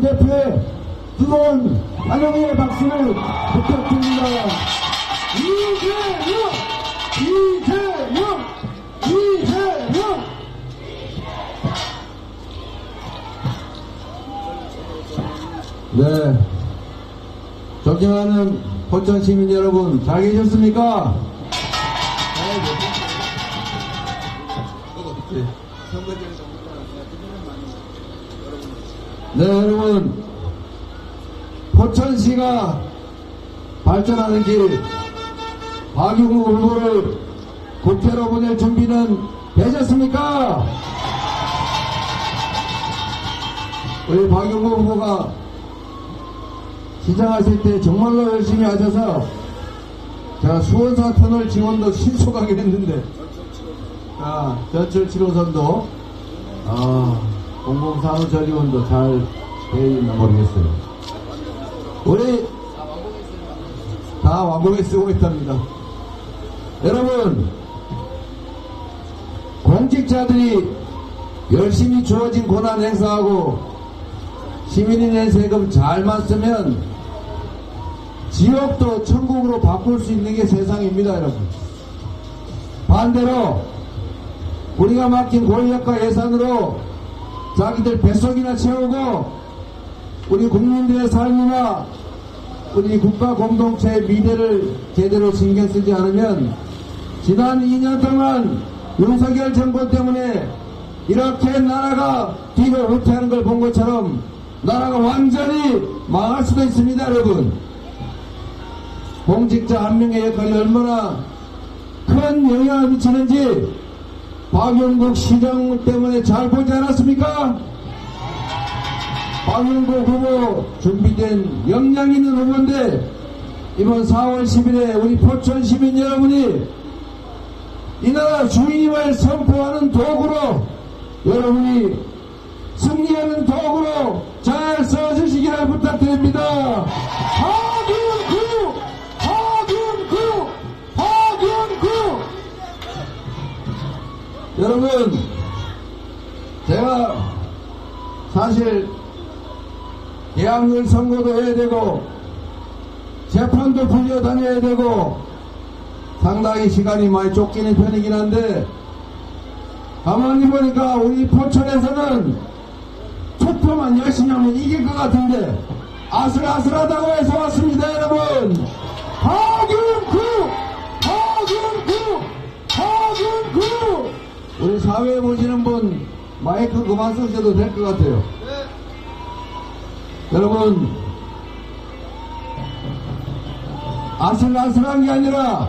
대표의 뜨거운 환영의 박수를 부탁드립니다. 이재명! 이재명! 이재명! 네. 존경하는 포천 시민 여러분, 잘 계셨습니까? 네, 여러분. 포천시가 발전하는 길, 박용국 후보를 국회로 보낼 준비는 되셨습니까? 우리 박용국 후보가 시장하실 때 정말로 열심히 하셔서 제가 수원사 터널 지원도 신속하게 했는데, 전철 7호선도 공공산후 전리원도 잘 되어 있나 모르겠어요. 우리 다 완공에 쓰고 있답니다. 여러분, 공직자들이 열심히 주어진 권한 행사하고 시민이 낸 세금 잘만 쓰면 지옥도 천국으로 바꿀 수 있는 게 세상입니다, 여러분. 반대로 우리가 맡긴 권력과 예산으로 자기들 뱃속이나 채우고 우리 국민들의 삶이나 우리 국가 공동체의 미래를 제대로 신경 쓰지 않으면 지난 2년 동안 윤석열 정권 때문에 이렇게 나라가 뒤로 후퇴하는 걸 본 것처럼 나라가 완전히 망할 수도 있습니다, 여러분. 공직자 한 명의 역할이 얼마나 큰 영향을 미치는지 박용국 시장 때문에 잘 보지 않았습니까? 박용국 후보 준비된 역량 있는 후보인데 이번 4월 10일에 우리 포천 시민 여러분이 이 나라 주인임을 선포하는 도구로 여러분이 승리하는 도구로 잘 써주시기를 부탁드립니다. 박용국! 박용국! 박용국! 여러분, 제가 사실 계약률 선고도 해야 되고 재판도 불려 다녀야 되고 상당히 시간이 많이 쫓기는 편이긴 한데 가만히 보니까 우리 포천에서는 투표만 열심히 하면 이길 것 같은데 아슬아슬하다고 해서 왔습니다, 여러분. 박용국! 박용국! 박용국! 우리 사회에 보시는 분 마이크 그만 쓰셔도 될 것 같아요. 여러분, 아슬아슬한 게 아니라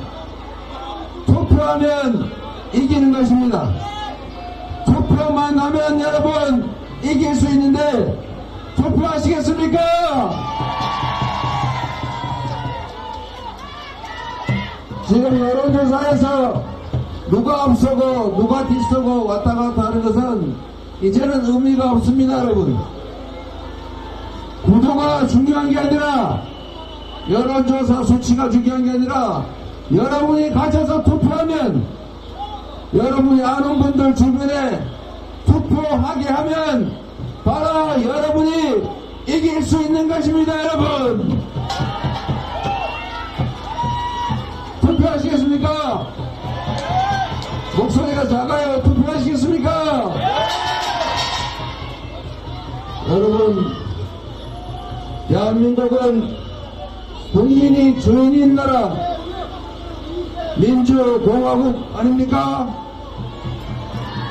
투표하면 이기는 것입니다. 투표만 하면 여러분 이길 수 있는데 투표하시겠습니까? 지금 여론조사에서 누가 앞서고 누가 뒤서고 왔다 갔다 하는 것은 이제는 의미가 없습니다, 여러분. 구도가 중요한 게 아니라 여론조사 수치가 중요한 게 아니라 여러분이 가셔서 투표하면 여러분이 아는 분들 주변에 투표하게 하면 바로 여러분이 이길 수 있는 것입니다, 여러분. 투표하시겠습니까? 목소리가 작아요. 투표하시겠습니까? 여러분, 대한민국은 국민이 주인인 나라 민주공화국 아닙니까?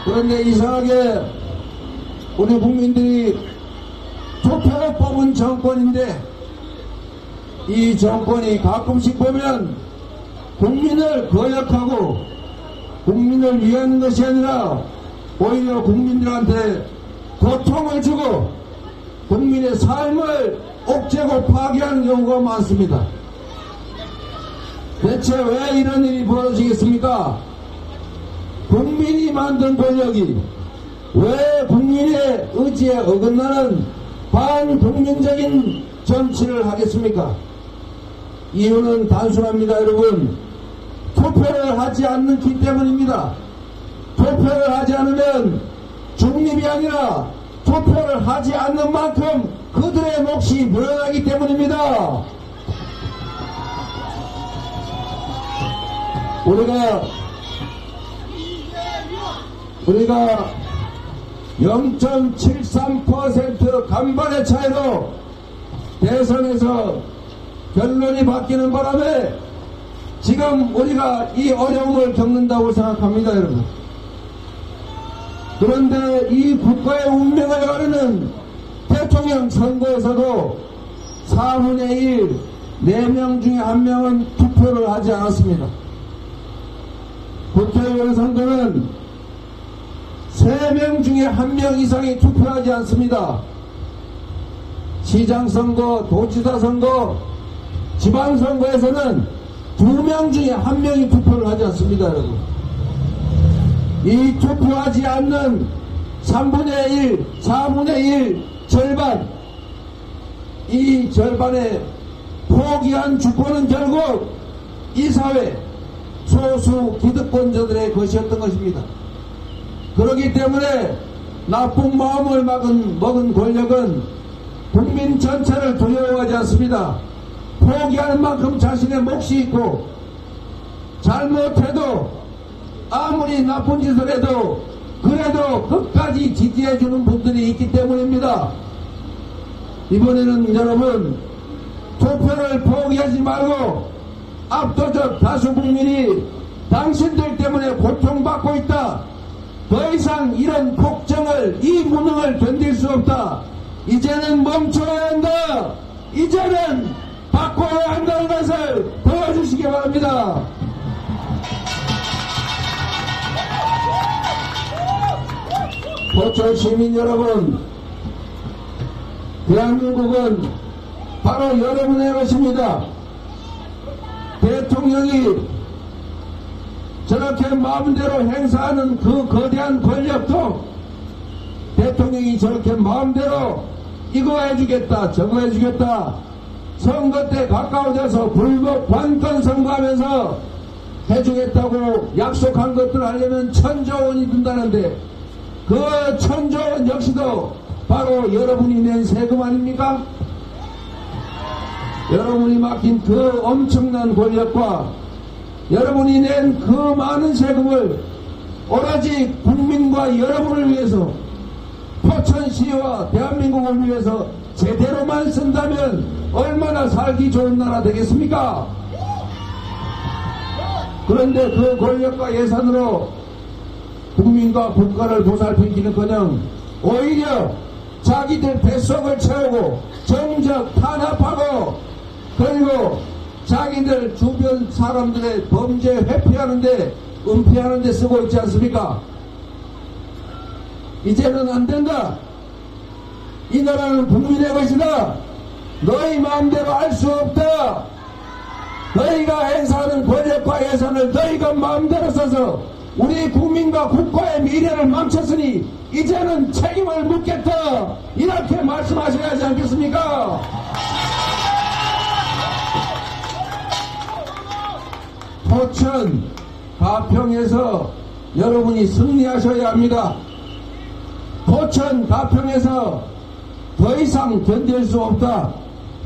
그런데 이상하게 우리 국민들이 투표로 뽑은 정권인데 이 정권이 가끔씩 보면 국민을 거역하고 국민을 위하는 것이 아니라 오히려 국민들한테 고통을 주고 국민의 삶을 옥죄고 파괴하는 경우가 많습니다. 대체 왜 이런 일이 벌어지겠습니까? 국민이 만든 권력이 왜 국민의 의지에 어긋나는 반국민적인 정치를 하겠습니까? 이유는 단순합니다, 여러분. 투표를 하지 않기 때문입니다. 투표를 하지 않으면 중립이 아니라 투표를 하지 않는 만큼 그들의 몫이 늘어나기 때문입니다. 우리가 0.73% 간발의 차이로 대선에서 결론이 바뀌는 바람에 지금 우리가 이 어려움을 겪는다고 생각합니다, 여러분. 그런데 이 국가의 운명을 가르는 대통령 선거에서도 4분의 1, 4명 중에 1명은 투표를 하지 않았습니다. 국회의원 선거는 3명 중에 1명 이상이 투표하지 않습니다. 시장선거, 도지사선거, 지방선거에서는 2명 중에 1명이 투표를 하지 않습니다, 여러분. 이 투표하지 않는 3분의 1, 4분의 1, 절반, 이 절반에 포기한 주권은 결국 이 사회 소수 기득권자들의 것이었던 것입니다. 그렇기 때문에 나쁜 마음을 먹은 권력은 국민 전체를 두려워하지 않습니다. 포기하는 만큼 자신의 몫이 있고, 잘못해도 아무리 나쁜 짓을 해도 그래도 끝까지 지지해주는 분들이 있기 때문입니다. 이번에는 여러분, 투표를 포기하지 말고 압도적 다수 국민이 당신들 때문에 고통받고 있다, 더 이상 이런 폭정을, 이 무능을 견딜 수 없다, 이제는 멈춰야 한다, 이제는 바꿔야 한다는 것을 도와주시기 바랍니다. 포천 시민 여러분, 대한민국은 바로 여러분의 것입니다. 대통령이 저렇게 마음대로 행사하는 그 거대한 권력도 대통령이 저렇게 마음대로 이거 해주겠다, 저거 해주겠다, 선거 때 가까워져서 불법 관건 선거하면서 해주겠다고 약속한 것들 하려면 1,000조 원이 든다는데, 그 1,000조 원 역시도 바로 여러분이 낸 세금 아닙니까? 여러분이 맡긴 그 엄청난 권력과 여러분이 낸 그 많은 세금을 오로지 국민과 여러분을 위해서, 포천시와 대한민국을 위해서 제대로만 쓴다면 얼마나 살기 좋은 나라 되겠습니까? 그런데 그 권력과 예산으로 국민과 국가를 보살피기는커녕 오히려 자기들 뱃속을 채우고 정적 탄압하고, 그리고 자기들 주변 사람들의 범죄 회피하는데, 은폐하는데 쓰고 있지 않습니까? 이제는 안 된다. 이 나라는 국민의 것이다. 너희 마음대로 할 수 없다. 너희가 행사하는 권력과 예산을 너희가 마음대로 써서 우리 국민과 국가의 미래를 망쳤으니 이제는 책임을 묻겠다, 이렇게 말씀하셔야 하지 않겠습니까? 포천, 가평에서 여러분이 승리하셔야 합니다. 포천, 가평에서 더 이상 견딜 수 없다,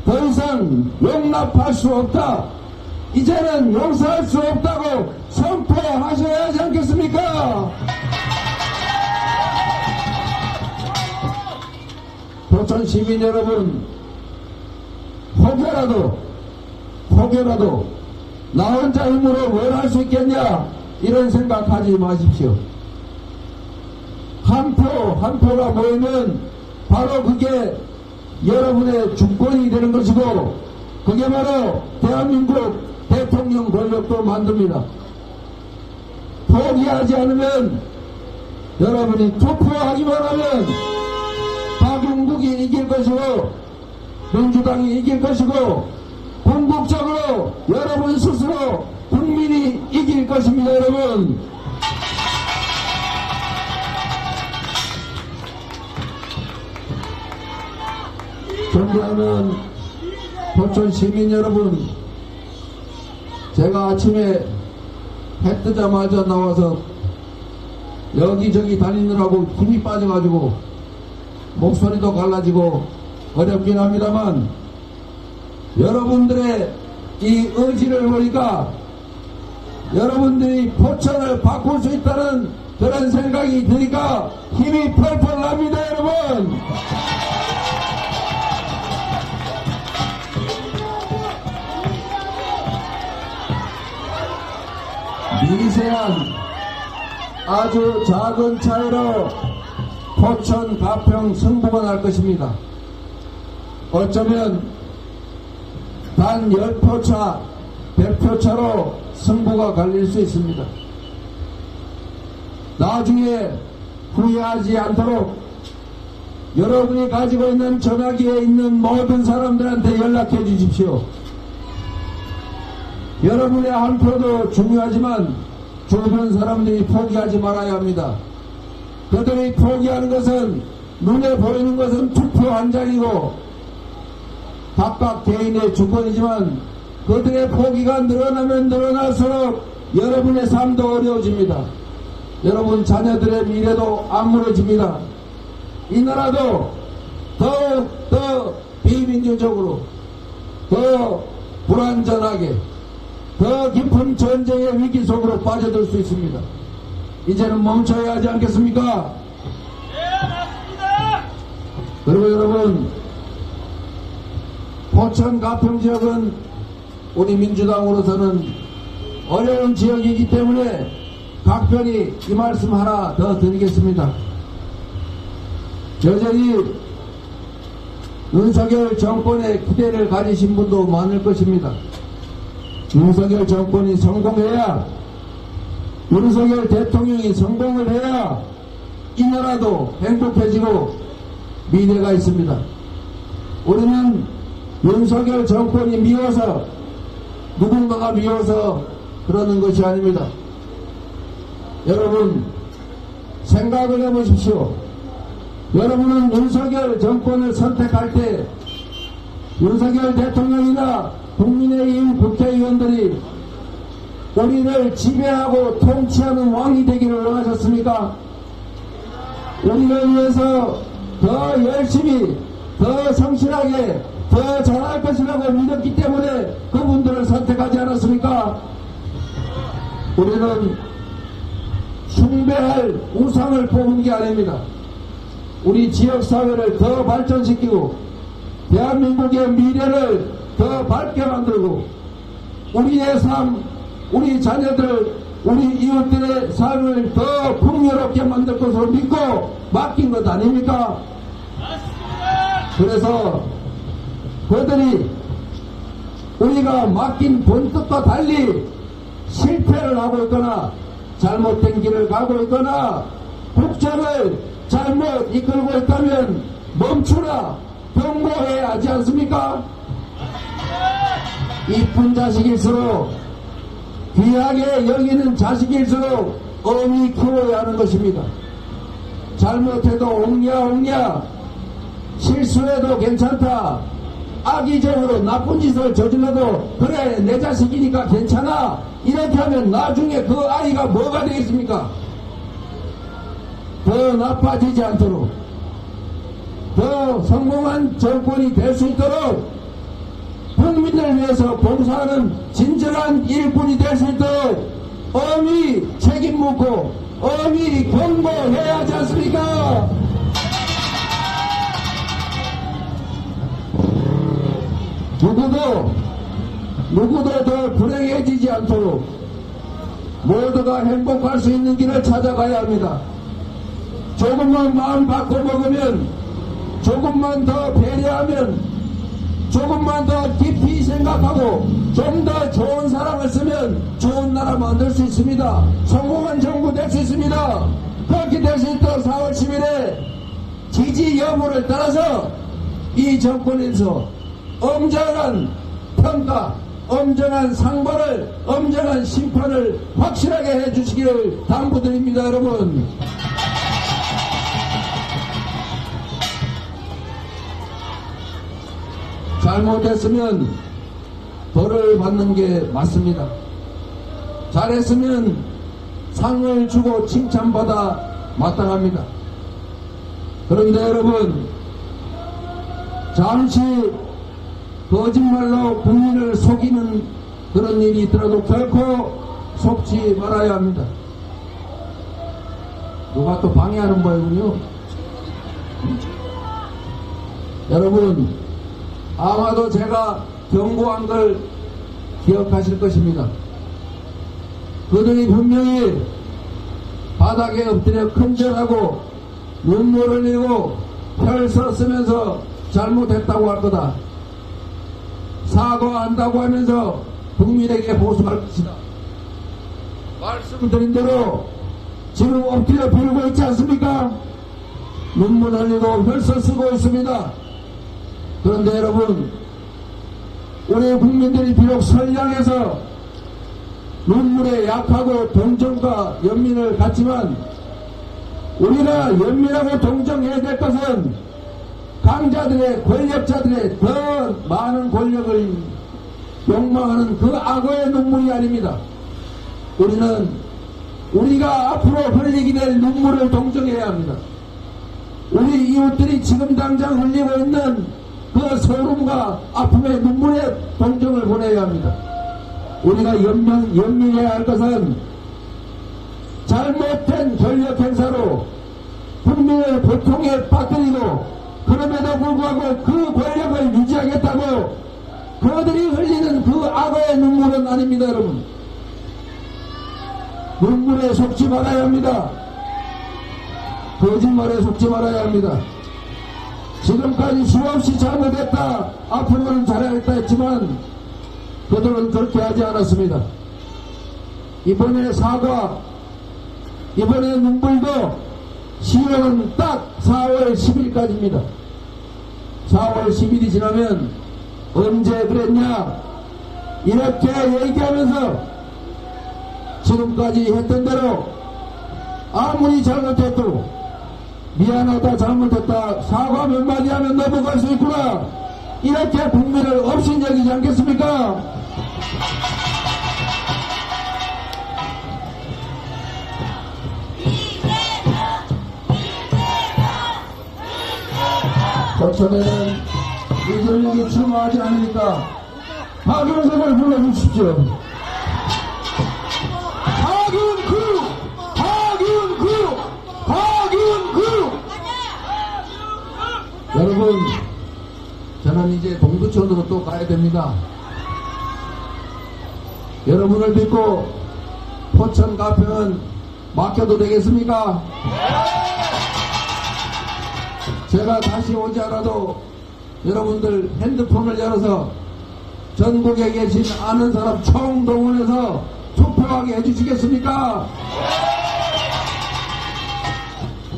더 이상 용납할 수 없다, 이제는 용서할 수 없다고 선포하셔야 하지 않겠습니까? 포천 시민 여러분, 혹여라도 나 혼자 힘으로 뭘 할 수 있겠냐, 이런 생각하지 마십시오. 한 표가 모이면 바로 그게 여러분의 주권이 되는 것이고, 그게 바로 대한민국 대통령 권력도 만듭니다. 포기하지 않으면, 여러분이 투표하기만 하면 박용국이 이길 것이고 민주당이 이길 것이고 궁극적으로 여러분 스스로 국민이 이길 것입니다. 여러분, 존경하는 포천 시민 여러분, 제가 아침에 해 뜨자마자 나와서 여기저기 다니느라고 힘이 빠져가지고 목소리도 갈라지고 어렵긴 합니다만 여러분들의 이 의지를 보니까 여러분들이 포천을 바꿀 수 있다는 그런 생각이 드니까 힘이 펄펄 납니다, 여러분. 미세한 아주 작은 차이로 포천, 가평 승부가 날 것입니다. 어쩌면 단 10표차, 100표차로 승부가 갈릴 수 있습니다. 나중에 후회하지 않도록 여러분이 가지고 있는 전화기에 있는 모든 사람들한테 연락해 주십시오. 여러분의 한 표도 중요하지만 주변 사람들이 포기하지 말아야 합니다. 그들이 포기하는 것은 눈에 보이는 것은 투표 한 장이고 각각 개인의 주권이지만 그들의 포기가 늘어나면 늘어날수록 여러분의 삶도 어려워집니다. 여러분 자녀들의 미래도 암울해집니다. 이 나라도 더 비민주적으로 더 불안전하게 더 깊은 전쟁의 위기 속으로 빠져들 수 있습니다. 이제는 멈춰야 하지 않겠습니까? 네, 맞습니다. 그리고 여러분, 포천 가평 지역은 우리 민주당으로서는 어려운 지역이기 때문에 각별히 이 말씀 하나 더 드리겠습니다. 여전히 윤석열 정권에 기대를 가지신 분도 많을 것입니다. 윤석열 정권이 성공해야, 윤석열 대통령이 성공을 해야 이 나라도 행복해지고 미래가 있습니다. 우리는 윤석열 정권이 미워서, 누군가가 미워서 그러는 것이 아닙니다. 여러분 생각을 해보십시오. 여러분은 윤석열 정권을 선택할 때 윤석열 대통령이나 국민의힘 국회의원들이 우리를 지배하고 통치하는 왕이 되기를 원하셨습니까? 우리를 위해서 더 열심히, 더 성실하게, 더 잘할 것이라고 믿었기 때문에 그분들을 선택하지 않았습니까? 우리는 숭배할 우상을 뽑은 게 아닙니다. 우리 지역사회를 더 발전시키고 대한민국의 미래를 더 밝게 만들고 우리의 삶, 우리 자녀들, 우리 이웃들의 삶을 더 풍요롭게 만들 것으로 믿고 맡긴 것 아닙니까? 그래서 그들이 우리가 맡긴 본뜻과 달리 실패를 하고 있거나 잘못된 길을 가고 있거나 국정을 잘못 이끌고 있다면 멈추라, 경고해야 하지 않습니까? 이쁜 자식일수록, 귀하게 여기는 자식일수록 엄히 키워야 하는 것입니다. 잘못해도 옹냐 실수해도 괜찮다, 악의적으로 나쁜 짓을 저질러도 그래 내 자식이니까 괜찮아, 이렇게 하면 나중에 그 아이가 뭐가 되겠습니까? 더 나빠지지 않도록, 더 성공한 정권이 될 수 있도록, 국민을 위해서 봉사하는 진정한 일꾼이 될 수 있도록 엄히 책임 묻고 엄히 경고해야 하지 않습니까? 누구도 더 불행해지지 않도록 모두가 행복할 수 있는 길을 찾아가야 합니다. 조금만 마음 바꿔먹으면, 조금만 더 배려하면, 조금만 더 깊이 생각하고 좀 더 좋은 사람을 쓰면 좋은 나라 만들 수 있습니다. 성공한 정부 될 수 있습니다. 그렇게 될 수 있도록 4월 10일에 지지 여부를 따라서 이 정권에서 엄정한 평가, 엄정한 상벌을, 엄정한 심판을 확실하게 해주시기를 당부드립니다. 여러분, 잘못했으면 벌을 받는 게 맞습니다. 잘했으면 상을 주고 칭찬받아 마땅합니다. 그런데 여러분, 잠시 거짓말로 국민을 속이는 그런 일이 있더라도 결코 속지 말아야 합니다. 누가 또 방해하는 거군요. 여러분, 아마도 제가 경고한 걸 기억하실 것입니다. 그들이 분명히 바닥에 엎드려 큰절하고 눈물 흘리고 혈서 쓰면서 잘못했다고 할 거다. 사과한다고 하면서 국민에게 보수할 것이다. 말씀드린 대로 지금 엎드려 빌고 있지 않습니까? 눈물 흘리고 혈서 쓰고 있습니다. 그런데 여러분, 우리 국민들이 비록 선량해서 눈물에 약하고 동정과 연민을 갖지만 우리가 연민하고 동정해야 될 것은 강자들의, 권력자들의 더 많은 권력을 욕망하는 그 악어의 눈물이 아닙니다. 우리는 우리가 앞으로 흘리게 될 눈물을 동정해야 합니다. 우리 이웃들이 지금 당장 흘리고 있는 그 소름과 아픔의 눈물에 동정을 보내야 합니다. 우리가 연민해야 할 것은 잘못된 권력 행사로 국민을 고통에 빠뜨리고 그럼에도 불구하고 그 권력을 유지하겠다고 그들이 흘리는 그 악어의 눈물은 아닙니다. 여러분, 눈물에 속지 말아야 합니다. 거짓말에 속지 말아야 합니다. 지금까지 수없이 잘못했다, 앞으로는 잘하겠다 했지만 그들은 그렇게 하지 않았습니다. 이번에 사과, 이번에 눈물도 시효는 딱 4월 10일까지입니다. 4월 10일이 지나면 언제 그랬냐 이렇게 얘기하면서 지금까지 했던 대로 아무리 잘못해도 미안하다, 잘못했다, 사과 몇 마디 하면 넘어갈 수 있구나, 이렇게 국민을 업신여기지 않겠습니까? 저처럼 이들에게 출마하지 않으니까 박영석을 불러주십시오. 박윤구! 박윤구! 박윤구! 여러분, 저는 이제 동두천으로 또 가야 됩니다. 여러분을 믿고 포천 가평은 맡겨도 되겠습니까? 제가 다시 오지 않아도 여러분들 핸드폰을 열어서 전국에 계신 아는 사람 총동원해서 투표하게 해주시겠습니까?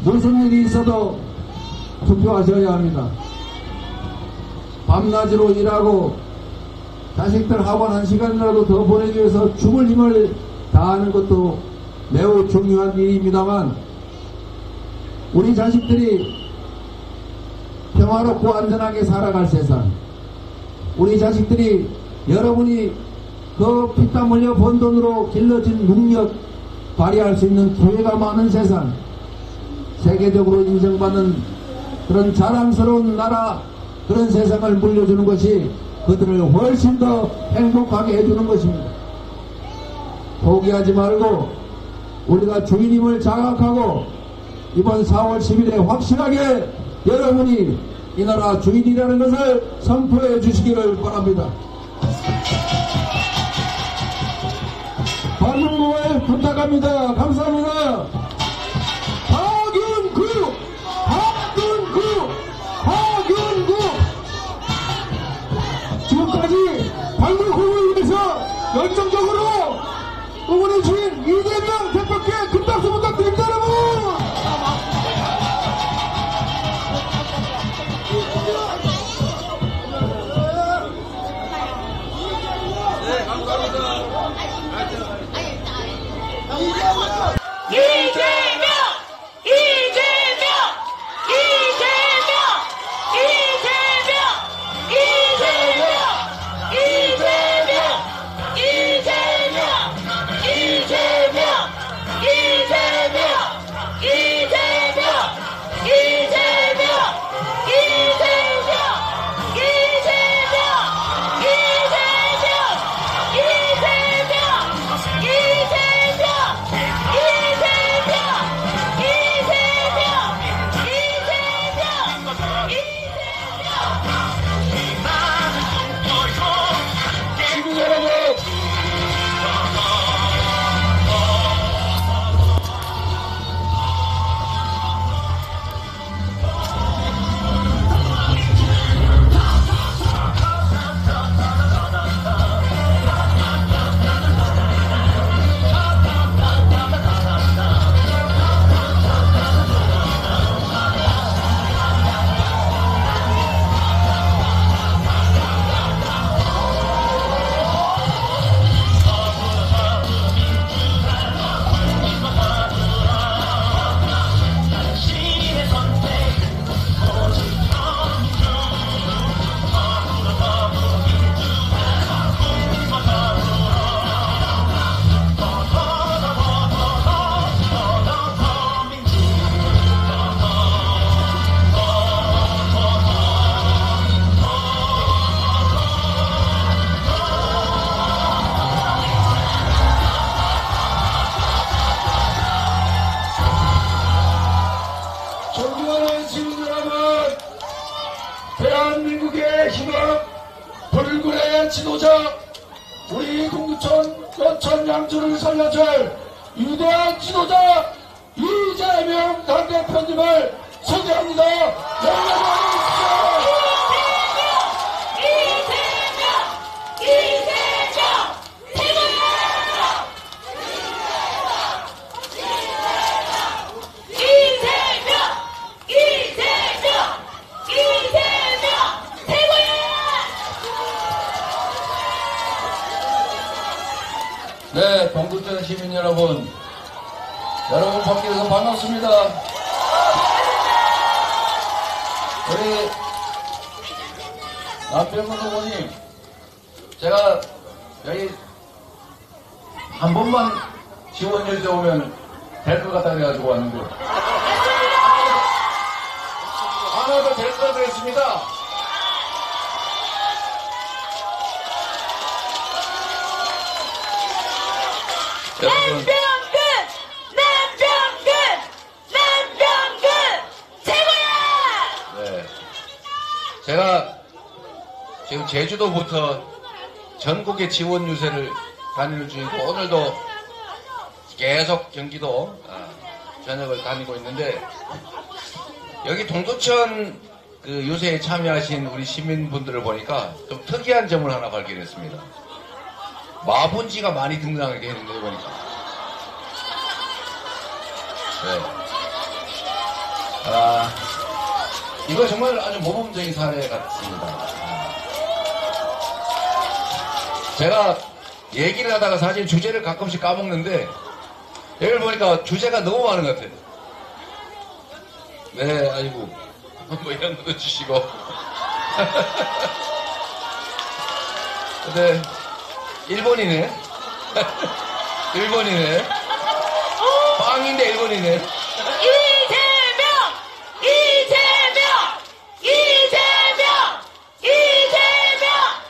무슨 일이 있어도 투표하셔야 합니다. 밤낮으로 일하고 자식들 학원 1시간이라도 더 보내기 위해서 죽을 힘을 다하는 것도 매우 중요한 일입니다만 우리 자식들이 평화롭고 안전하게 살아갈 세상, 우리 자식들이 여러분이 그 피땀 흘려 번 돈으로 길러진 능력 발휘할 수 있는 기회가 많은 세상, 세계적으로 인정받는 그런 자랑스러운 나라, 그런 세상을 물려주는 것이 그들을 훨씬 더 행복하게 해주는 것입니다. 포기하지 말고 우리가 주인임을 자각하고 이번 4월 10일에 확실하게 여러분이 이 나라 주인이라는 것을 선포해 주시기를 바랍니다. 박윤구에 부탁합니다. 감사합니다. 박윤구! 박윤구! 박윤구! 지금까지 박윤구를 위해서 열정적으로 응원해 주신 이재명 대표께 큰 박수 부탁드립니다. 여러분! 이재명! 이재명! 이재명! 이재명! 이재명! 이재명! 이재명! 지도자, 우리 동두천, 연천, 양주를 살려줄 위대한 지도자 이재명 당대표님을 소개합니다. 네, 동두천 시민 여러분 밖에서 반갑습니다. 우리 남편분 후보님, 제가 여기 한 번만 지원 열대 오면 될 것 같다 그래가지고 왔는데 하나도 될 것 같아 했습니다. 여러분, 네, 제가 지금 제주도부터 전국의 지원 유세를 다니는 중이고 오늘도 계속 경기도 전역을 다니고 있는데 여기 동두천 그 유세에 참여하신 우리 시민분들을 보니까 좀 특이한 점을 하나 발견했습니다. 마분지가 많이 등장하게 했는데 보니까. 네. 이거 정말 아주 모범적인 사례 같습니다. 제가 얘기를 하다가 사실 주제를 가끔씩 까먹는데 여기 보니까 주제가 너무 많은 것 같아요. 네, 아이고. 뭐 이런 것도 주시고. 근데 일본이네. 일본이네. 빵인데 일본이네.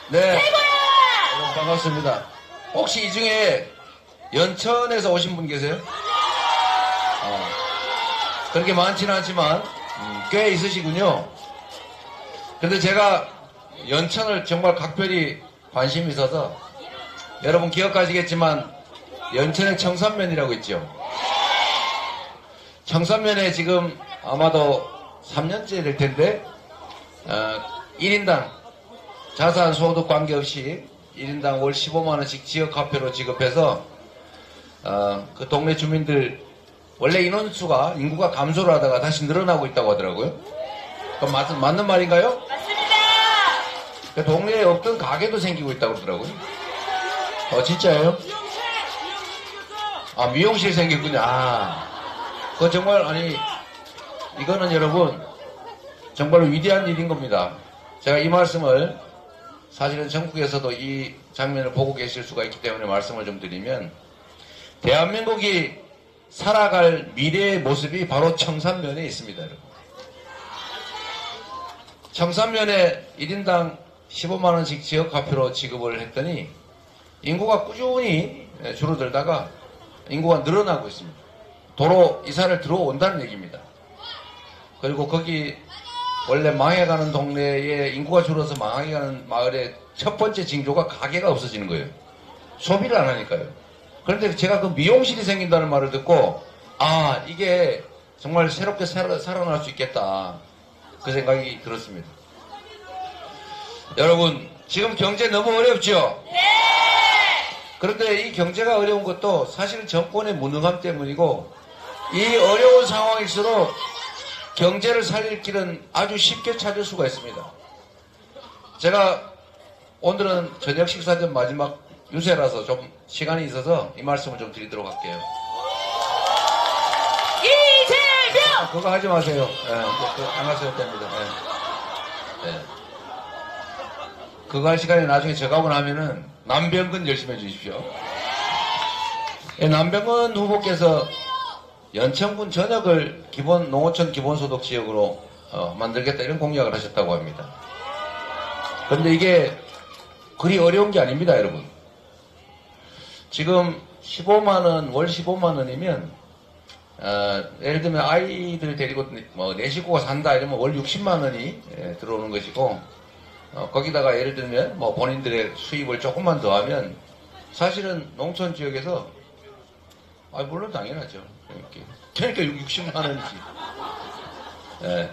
네. 여러분 반갑습니다. 혹시 이 중에 연천에서 오신 분 계세요? 그렇게 많지는 않지만 꽤 있으시군요. 근데 제가 연천을 정말 각별히 관심이 있어서 여러분 기억하시겠지만 연천에 청산면이라고 있죠. 청산면에 지금 아마도 3년째 될 텐데 1인당 자산 소득 관계없이 1인당 월 15만원씩 지역화폐로 지급해서 그 동네 주민들 원래 인구가 감소를 하다가 다시 늘어나고 있다고 하더라고요. 그럼 맞는 말인가요? 맞습니다. 그 동네에 없던 가게도 생기고 있다고 그러더라고요. 진짜예요? 미용실 생겼군요. 그거 정말 이거는 여러분 정말 위대한 일인 겁니다. 제가 이 말씀을 사실은 전국에서도 이 장면을 보고 계실 수가 있기 때문에 말씀을 좀 드리면 대한민국이 살아갈 미래의 모습이 바로 청산면에 있습니다. 여러분. 청산면에 1인당 15만원씩 지역화폐로 지급을 했더니 인구가 꾸준히 줄어들다가 인구가 늘어나고 있습니다. 도로 이사를 들어온다는 얘기입니다. 그리고 거기 원래 망해가는 동네에 인구가 줄어서 망해가는 마을의 첫 번째 징조가 가게가 없어지는 거예요. 소비를 안 하니까요. 그런데 제가 그 미용실이 생긴다는 말을 듣고 이게 정말 새롭게 살아날 수 있겠다 그 생각이 들었습니다. 여러분 지금 경제 너무 어렵죠? 네. 그런데 이 경제가 어려운 것도 사실은 정권의 무능함 때문이고 이 어려운 상황일수록 경제를 살릴 길은 아주 쉽게 찾을 수가 있습니다. 제가 오늘은 저녁 식사 전 마지막 유세라서 좀 시간이 있어서 이 말씀을 좀 드리도록 할게요. 이재명! 그거 하지 마세요. 안 하셔도 됩니다. 그거 할 시간에 나중에 저가고 나면은 남병근 열심히 해주십시오. 남병근 후보께서 연천군 전역을 농어촌 기본소득 지역으로 만들겠다 이런 공약을 하셨다고 합니다. 그런데 이게 그리 어려운 게 아닙니다, 여러분. 지금 15만원, 월 15만원이면 예를 들면 아이들 데리고 내 식구가 산다 이러면 월 60만원이 들어오는 것이고 거기다가 예를 들면 뭐 본인들의 수입을 조금만 더하면 사실은 농촌 지역에서 물론 당연하죠. 그러니까 60만 원이지. 예.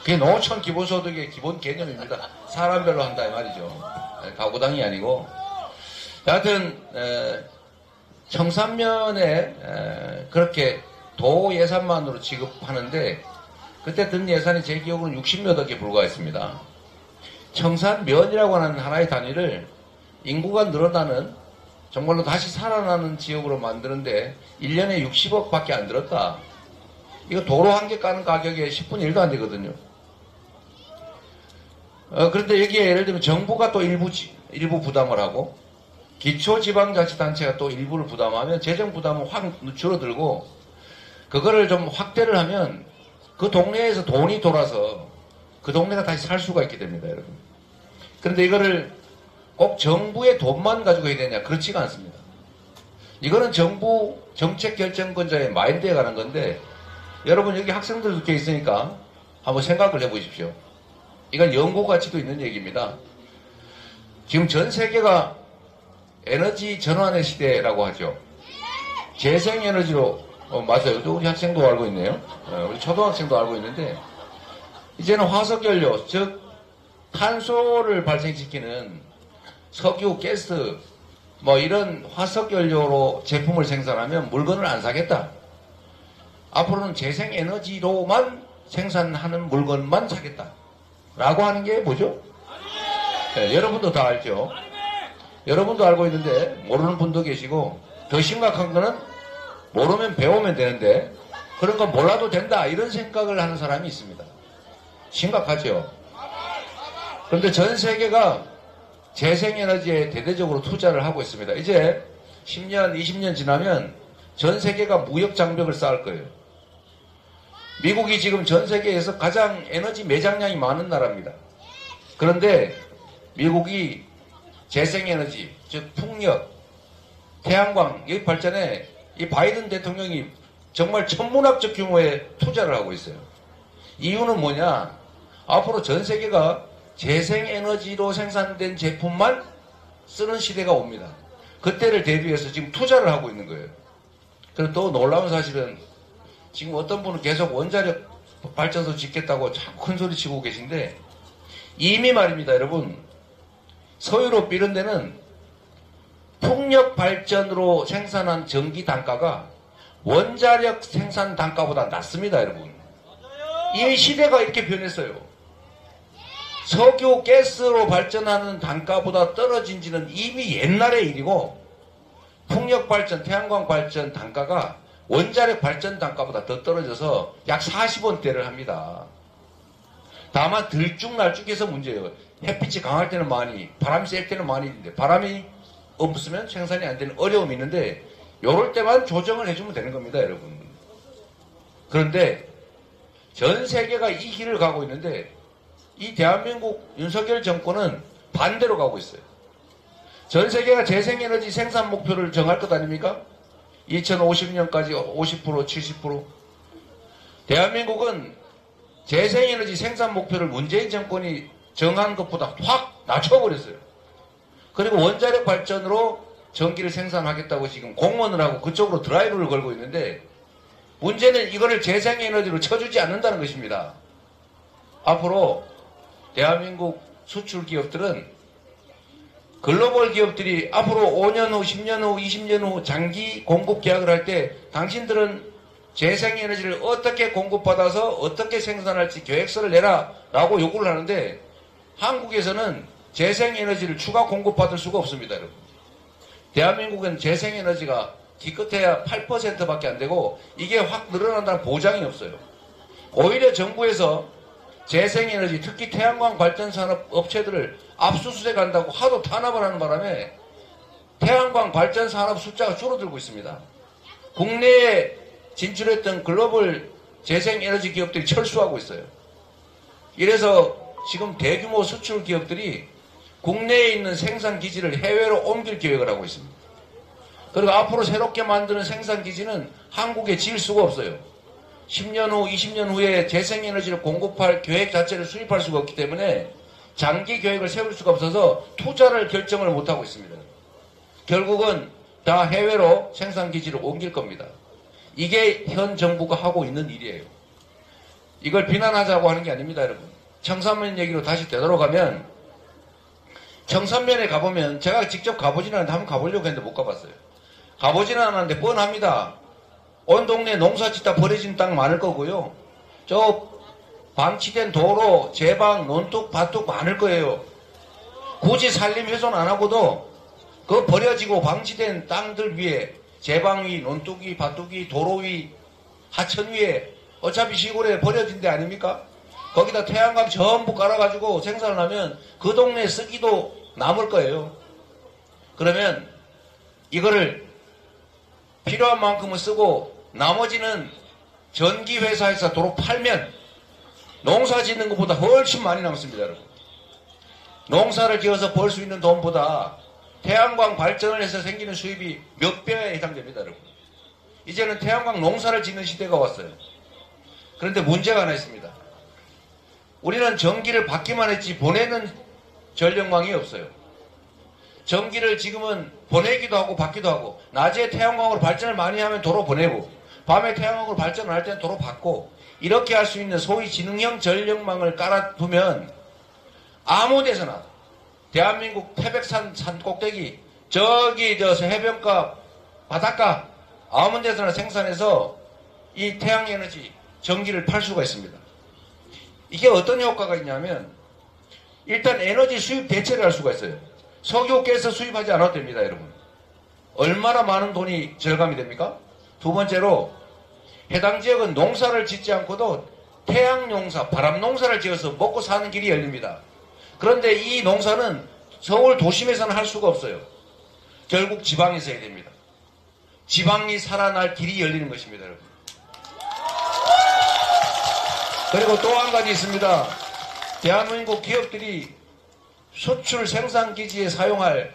그게 농촌 기본소득의 기본 개념입니다. 사람별로 한다 이 말이죠. 가구당이 아니고. 여하튼 청산면에 그렇게 도 예산만으로 지급하는데 그때 든 예산이 제 기억으로는 60몇 억에 불과했습니다. 청산면이라고 하는 하나의 단위를 인구가 늘어나는 정말로 다시 살아나는 지역으로 만드는데 1년에 60억 밖에 안 들었다. 이거 도로 한 개 까는 가격에 10분의 1도 안 되거든요. 그런데 여기에 예를 들면 정부가 또 일부 부담을 하고 기초지방자치단체가 또 일부를 부담하면 재정 부담은 확 줄어들고 그거를 좀 확대를 하면 그 동네에서 돈이 돌아서 그 동네가 다시 살 수가 있게 됩니다, 여러분. 그런데 이거를 꼭 정부의 돈만 가지고 해야 되냐? 그렇지가 않습니다. 이거는 정부 정책 결정권자의 마인드에 관한 건데 여러분 여기 학생들도 이렇게 있으니까 한번 생각을 해보십시오. 이건 연구 가치도 있는 얘기입니다. 지금 전 세계가 에너지 전환의 시대라고 하죠. 재생에너지로 맞아요. 우리 학생도 알고 있네요. 우리 초등학생도 알고 있는데 이제는 화석연료, 즉 탄소를 발생시키는 석유, 가스 뭐 이런 화석연료로 제품을 생산하면 물건을 안 사겠다. 앞으로는 재생에너지로만 생산하는 물건만 사겠다. 라고 하는 게 뭐죠? 네, 여러분도 다 알죠? 여러분도 알고 있는데 모르는 분도 계시고 더 심각한 거는 모르면 배우면 되는데 그런 건 몰라도 된다 이런 생각을 하는 사람이 있습니다. 심각하죠? 그런데 전 세계가 재생에너지에 대대적으로 투자를 하고 있습니다. 이제 10년, 20년 지나면 전 세계가 무역 장벽을 쌓을 거예요. 미국이 지금 전 세계에서 가장 에너지 매장량이 많은 나라입니다. 그런데 미국이 재생에너지, 즉 풍력, 태양광 여기 발전에 이 바이든 대통령이 정말 천문학적 규모의 투자를 하고 있어요. 이유는 뭐냐? 앞으로 전 세계가 재생에너지로 생산된 제품만 쓰는 시대가 옵니다. 그때를 대비해서 지금 투자를 하고 있는 거예요. 그리고 또 놀라운 사실은 지금 어떤 분은 계속 원자력 발전소 짓겠다고 자꾸 큰 소리 치고 계신데 이미 말입니다, 여러분. 서유럽 이런 데는 풍력 발전으로 생산한 전기 단가가 원자력 생산 단가보다 낮습니다, 여러분. 이미 시대가 이렇게 변했어요. 석유, 가스로 발전하는 단가보다 떨어진 지는 이미 옛날의 일이고 풍력 발전, 태양광 발전 단가가 원자력 발전 단가보다 더 떨어져서 약 40원대를 합니다. 다만 들쭉날쭉해서 문제예요. 햇빛이 강할 때는 많이, 바람이 셀 때는 많이 있는데 바람이 없으면 생산이 안 되는 어려움이 있는데 요럴 때만 조정을 해주면 되는 겁니다, 여러분. 그런데 전 세계가 이 길을 가고 있는데 이 대한민국 윤석열 정권은 반대로 가고 있어요. 전 세계가 재생에너지 생산 목표를 정할 것 아닙니까? 2050년까지 50%, 70%. 대한민국은 재생에너지 생산 목표를 문재인 정권이 정한 것보다 확 낮춰버렸어요. 그리고 원자력 발전으로 전기를 생산하겠다고 지금 공언을 하고 그쪽으로 드라이브를 걸고 있는데 문제는 이거를 재생에너지로 쳐주지 않는다는 것입니다. 앞으로 대한민국 수출 기업들은 글로벌 기업들이 앞으로 5년 후, 10년 후, 20년 후 장기 공급 계약을 할 때 당신들은 재생에너지를 어떻게 공급받아서 어떻게 생산할지 계획서를 내라 라고 요구를 하는데 한국에서는 재생에너지를 추가 공급받을 수가 없습니다, 여러분. 대한민국은 재생에너지가 기껏해야 8%밖에 안 되고 이게 확 늘어난다는 보장이 없어요. 오히려 정부에서 재생에너지, 특히 태양광 발전산업 업체들을 압수수색한다고 하도 탄압을 하는 바람에 태양광 발전산업 숫자가 줄어들고 있습니다. 국내에 진출했던 글로벌 재생에너지 기업들이 철수하고 있어요. 이래서 지금 대규모 수출 기업들이 국내에 있는 생산기지를 해외로 옮길 계획을 하고 있습니다. 그리고 앞으로 새롭게 만드는 생산기지는 한국에 지을 수가 없어요. 10년 후, 20년 후에 재생에너지를 공급할 계획 자체를 수립할 수가 없기 때문에 장기 계획을 세울 수가 없어서 투자를 결정을 못하고 있습니다. 결국은 다 해외로 생산기지를 옮길 겁니다. 이게 현 정부가 하고 있는 일이에요. 이걸 비난하자고 하는 게 아닙니다, 여러분. 청산면 얘기로 다시 되돌아가면, 청산면에 가보면, 제가 직접 가보지는 않는데 한번 가보려고 했는데 못 가봤어요. 가보지는 않았는데 뻔합니다. 온 동네 농사 짓다 버려진 땅 많을 거고요. 저 방치된 도로, 제방, 논둑, 밭둑 많을 거예요. 굳이 산림 훼손 안 하고도 그 버려지고 방치된 땅들 위에 제방 위, 논둑 위, 밭둑 위, 도로 위, 하천 위에 어차피 시골에 버려진 데 아닙니까? 거기다 태양광 전부 깔아가지고 생산을 하면 그 동네 쓰기도 남을 거예요. 그러면 이거를 필요한 만큼은 쓰고 나머지는 전기회사에서 도로 팔면 농사 짓는 것보다 훨씬 많이 남습니다, 여러분. 농사를 지어서 벌 수 있는 돈보다 태양광 발전을 해서 생기는 수입이 몇 배에 해당됩니다, 여러분. 이제는 태양광 농사를 짓는 시대가 왔어요. 그런데 문제가 하나 있습니다. 우리는 전기를 받기만 했지 보내는 전력망이 없어요. 전기를 지금은 보내기도 하고 받기도 하고, 낮에 태양광으로 발전을 많이 하면 도로 보내고, 밤에 태양광으로 발전을 할 때는 도로 받고, 이렇게 할 수 있는 소위 지능형 전력망을 깔아두면 아무 데서나 대한민국 태백산 산 꼭대기, 저기 저 해변가 바닷가 아무 데서나 생산해서 이 태양에너지 전기를 팔 수가 있습니다. 이게 어떤 효과가 있냐면, 일단 에너지 수입 대체를 할 수가 있어요. 석유가스 수입하지 않아도 됩니다, 여러분. 얼마나 많은 돈이 절감이 됩니까? 두 번째로, 해당 지역은 농사를 짓지 않고도 태양농사, 바람농사를 지어서 먹고 사는 길이 열립니다. 그런데 이 농사는 서울 도심에서는 할 수가 없어요. 결국 지방에서 해야 됩니다. 지방이 살아날 길이 열리는 것입니다, 여러분. 그리고 또 한 가지 있습니다. 대한민국 기업들이 수출 생산기지에 사용할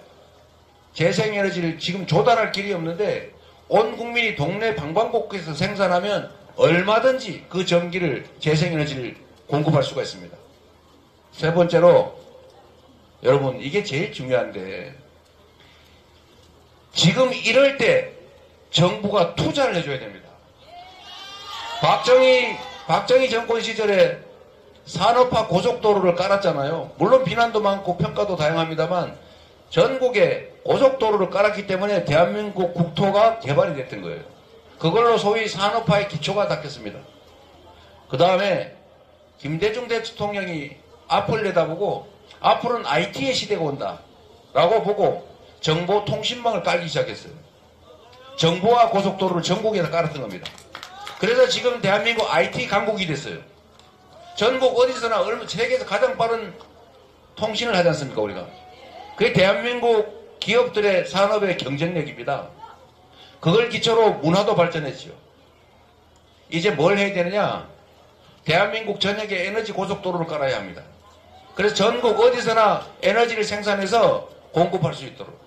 재생에너지를 지금 조달할 길이 없는데, 온 국민이 동네 방방곡곡에서 생산하면 얼마든지 그 전기를, 재생에너지를 공급할 수가 있습니다. 세 번째로, 여러분, 이게 제일 중요한데, 지금 이럴 때 정부가 투자를 해줘야 됩니다. 박정희 정권 시절에 산업화 고속도로를 깔았잖아요. 물론 비난도 많고 평가도 다양합니다만 전국에 고속도로를 깔았기 때문에 대한민국 국토가 개발이 됐던 거예요. 그걸로 소위 산업화의 기초가 닦였습니다. 그 다음에 김대중 대통령이 앞을 내다보고 앞으로는 IT의 시대가 온다 라고 보고 정보통신망을 깔기 시작했어요. 정보화 고속도로를 전국에다 깔았던 겁니다. 그래서 지금 대한민국 IT 강국이 됐어요. 전국 어디서나 세계에서 가장 빠른 통신을 하지 않습니까, 우리가? 그게 대한민국 기업들의 산업의 경쟁력입니다. 그걸 기초로 문화도 발전했죠. 이제 뭘 해야 되느냐? 대한민국 전역에 에너지 고속도로를 깔아야 합니다. 그래서 전국 어디서나 에너지를 생산해서 공급할 수 있도록.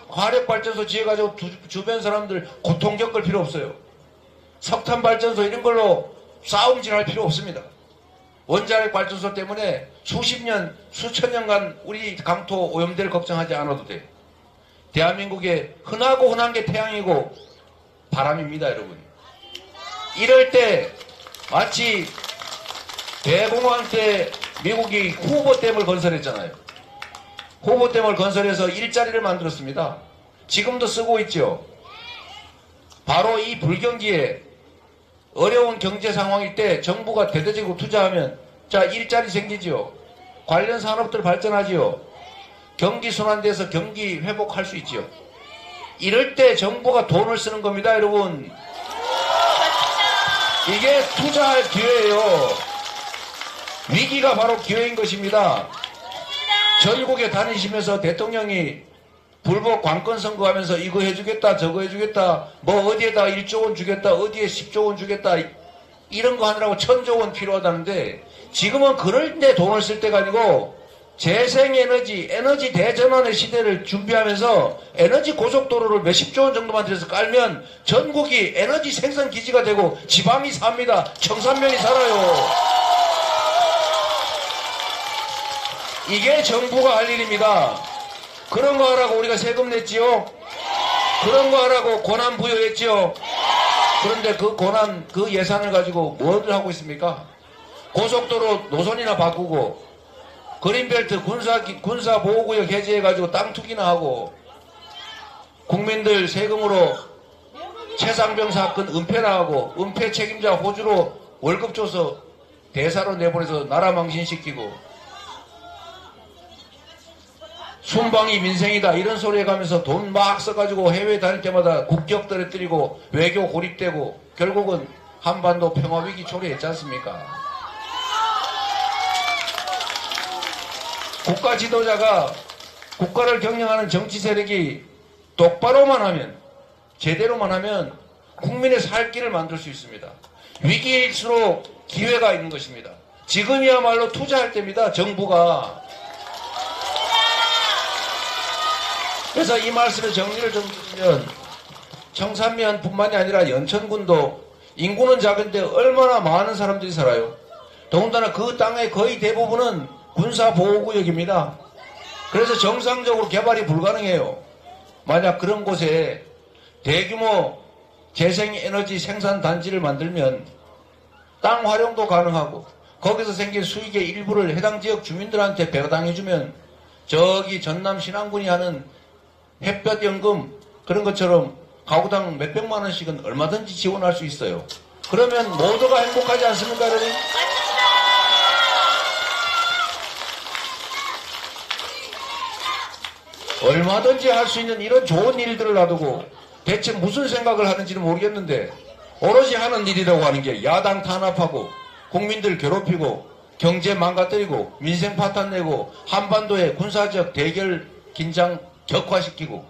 화력발전소 지어가지고 주변 사람들 고통 겪을 필요 없어요. 석탄발전소 이런 걸로 싸움질할 필요 없습니다. 원자력 발전소 때문에 수십 년, 수천 년간 우리 강토 오염될 걱정하지 않아도 돼. 대한민국에 흔하고 흔한 게 태양이고 바람입니다, 여러분. 이럴 때 마치 대공황 때 미국이 후보댐을 건설했잖아요. 후보댐을 건설해서 일자리를 만들었습니다. 지금도 쓰고 있죠. 바로 이 불경기에 어려운 경제 상황일 때 정부가 대대적으로 투자하면 자 일자리 생기지요. 관련 산업들 발전하지요. 경기 순환돼서 경기 회복할 수 있지요. 이럴 때 정부가 돈을 쓰는 겁니다, 여러분. 이게 투자할 기회예요. 위기가 바로 기회인 것입니다. 전국에 다니시면서 대통령이 불법 관건 선거하면서 이거 해주겠다 저거 해주겠다 뭐 어디에다 1조 원 주겠다 어디에 10조 원 주겠다 이런 거 하느라고 1000조 원 필요하다는데 지금은 그럴 때 돈을 쓸 때가 아니고 재생에너지 에너지 대전환의 시대를 준비하면서 에너지 고속도로를 몇십조 원 정도만 들여서 깔면 전국이 에너지 생산 기지가 되고 지방이 삽니다. 청산면이 살아요. 이게 정부가 할 일입니다. 그런 거 하라고 우리가 세금 냈지요? 그런 거 하라고 권한 부여했지요? 그런데 그 권한, 그 예산을 가지고 뭐를 하고 있습니까? 고속도로 노선이나 바꾸고, 그린벨트 군사보호구역 해제해가지고 땅 투기나 하고, 국민들 세금으로 최상병 사건 은폐나 하고, 은폐 책임자 호주로 월급 줘서 대사로 내보내서 나라 망신시키고, 순방이 민생이다 이런 소리 해가면서 돈 막 써가지고 해외 다닐 때마다 국격 떨어뜨리고 외교 고립되고 결국은 한반도 평화위기 초래했지 않습니까? 국가 지도자가 국가를 경영하는 정치 세력이 똑바로만 하면, 제대로만 하면 국민의 살 길을 만들 수 있습니다. 위기일수록 기회가 있는 것입니다. 지금이야말로 투자할 때입니다. 정부가. 그래서 이 말씀의 정리를 좀 드리면, 청산면뿐만이 아니라 연천군도 인구는 작은데 얼마나 많은 사람들이 살아요. 더군다나 그 땅의 거의 대부분은 군사보호구역입니다. 그래서 정상적으로 개발이 불가능해요. 만약 그런 곳에 대규모 재생에너지 생산단지를 만들면 땅 활용도 가능하고, 거기서 생긴 수익의 일부를 해당 지역 주민들한테 배당해주면 저기 전남 신안군이 하는 햇볕연금 그런 것처럼 가구당 몇백만 원씩은 얼마든지 지원할 수 있어요. 그러면 모두가 행복하지 않습니까, 여러분? 얼마든지 할 수 있는 이런 좋은 일들을 놔두고 대체 무슨 생각을 하는지는 모르겠는데, 오롯이 하는 일이라고 하는 게 야당 탄압하고 국민들 괴롭히고 경제 망가뜨리고 민생 파탄 내고 한반도의 군사적 대결 긴장 격화시키고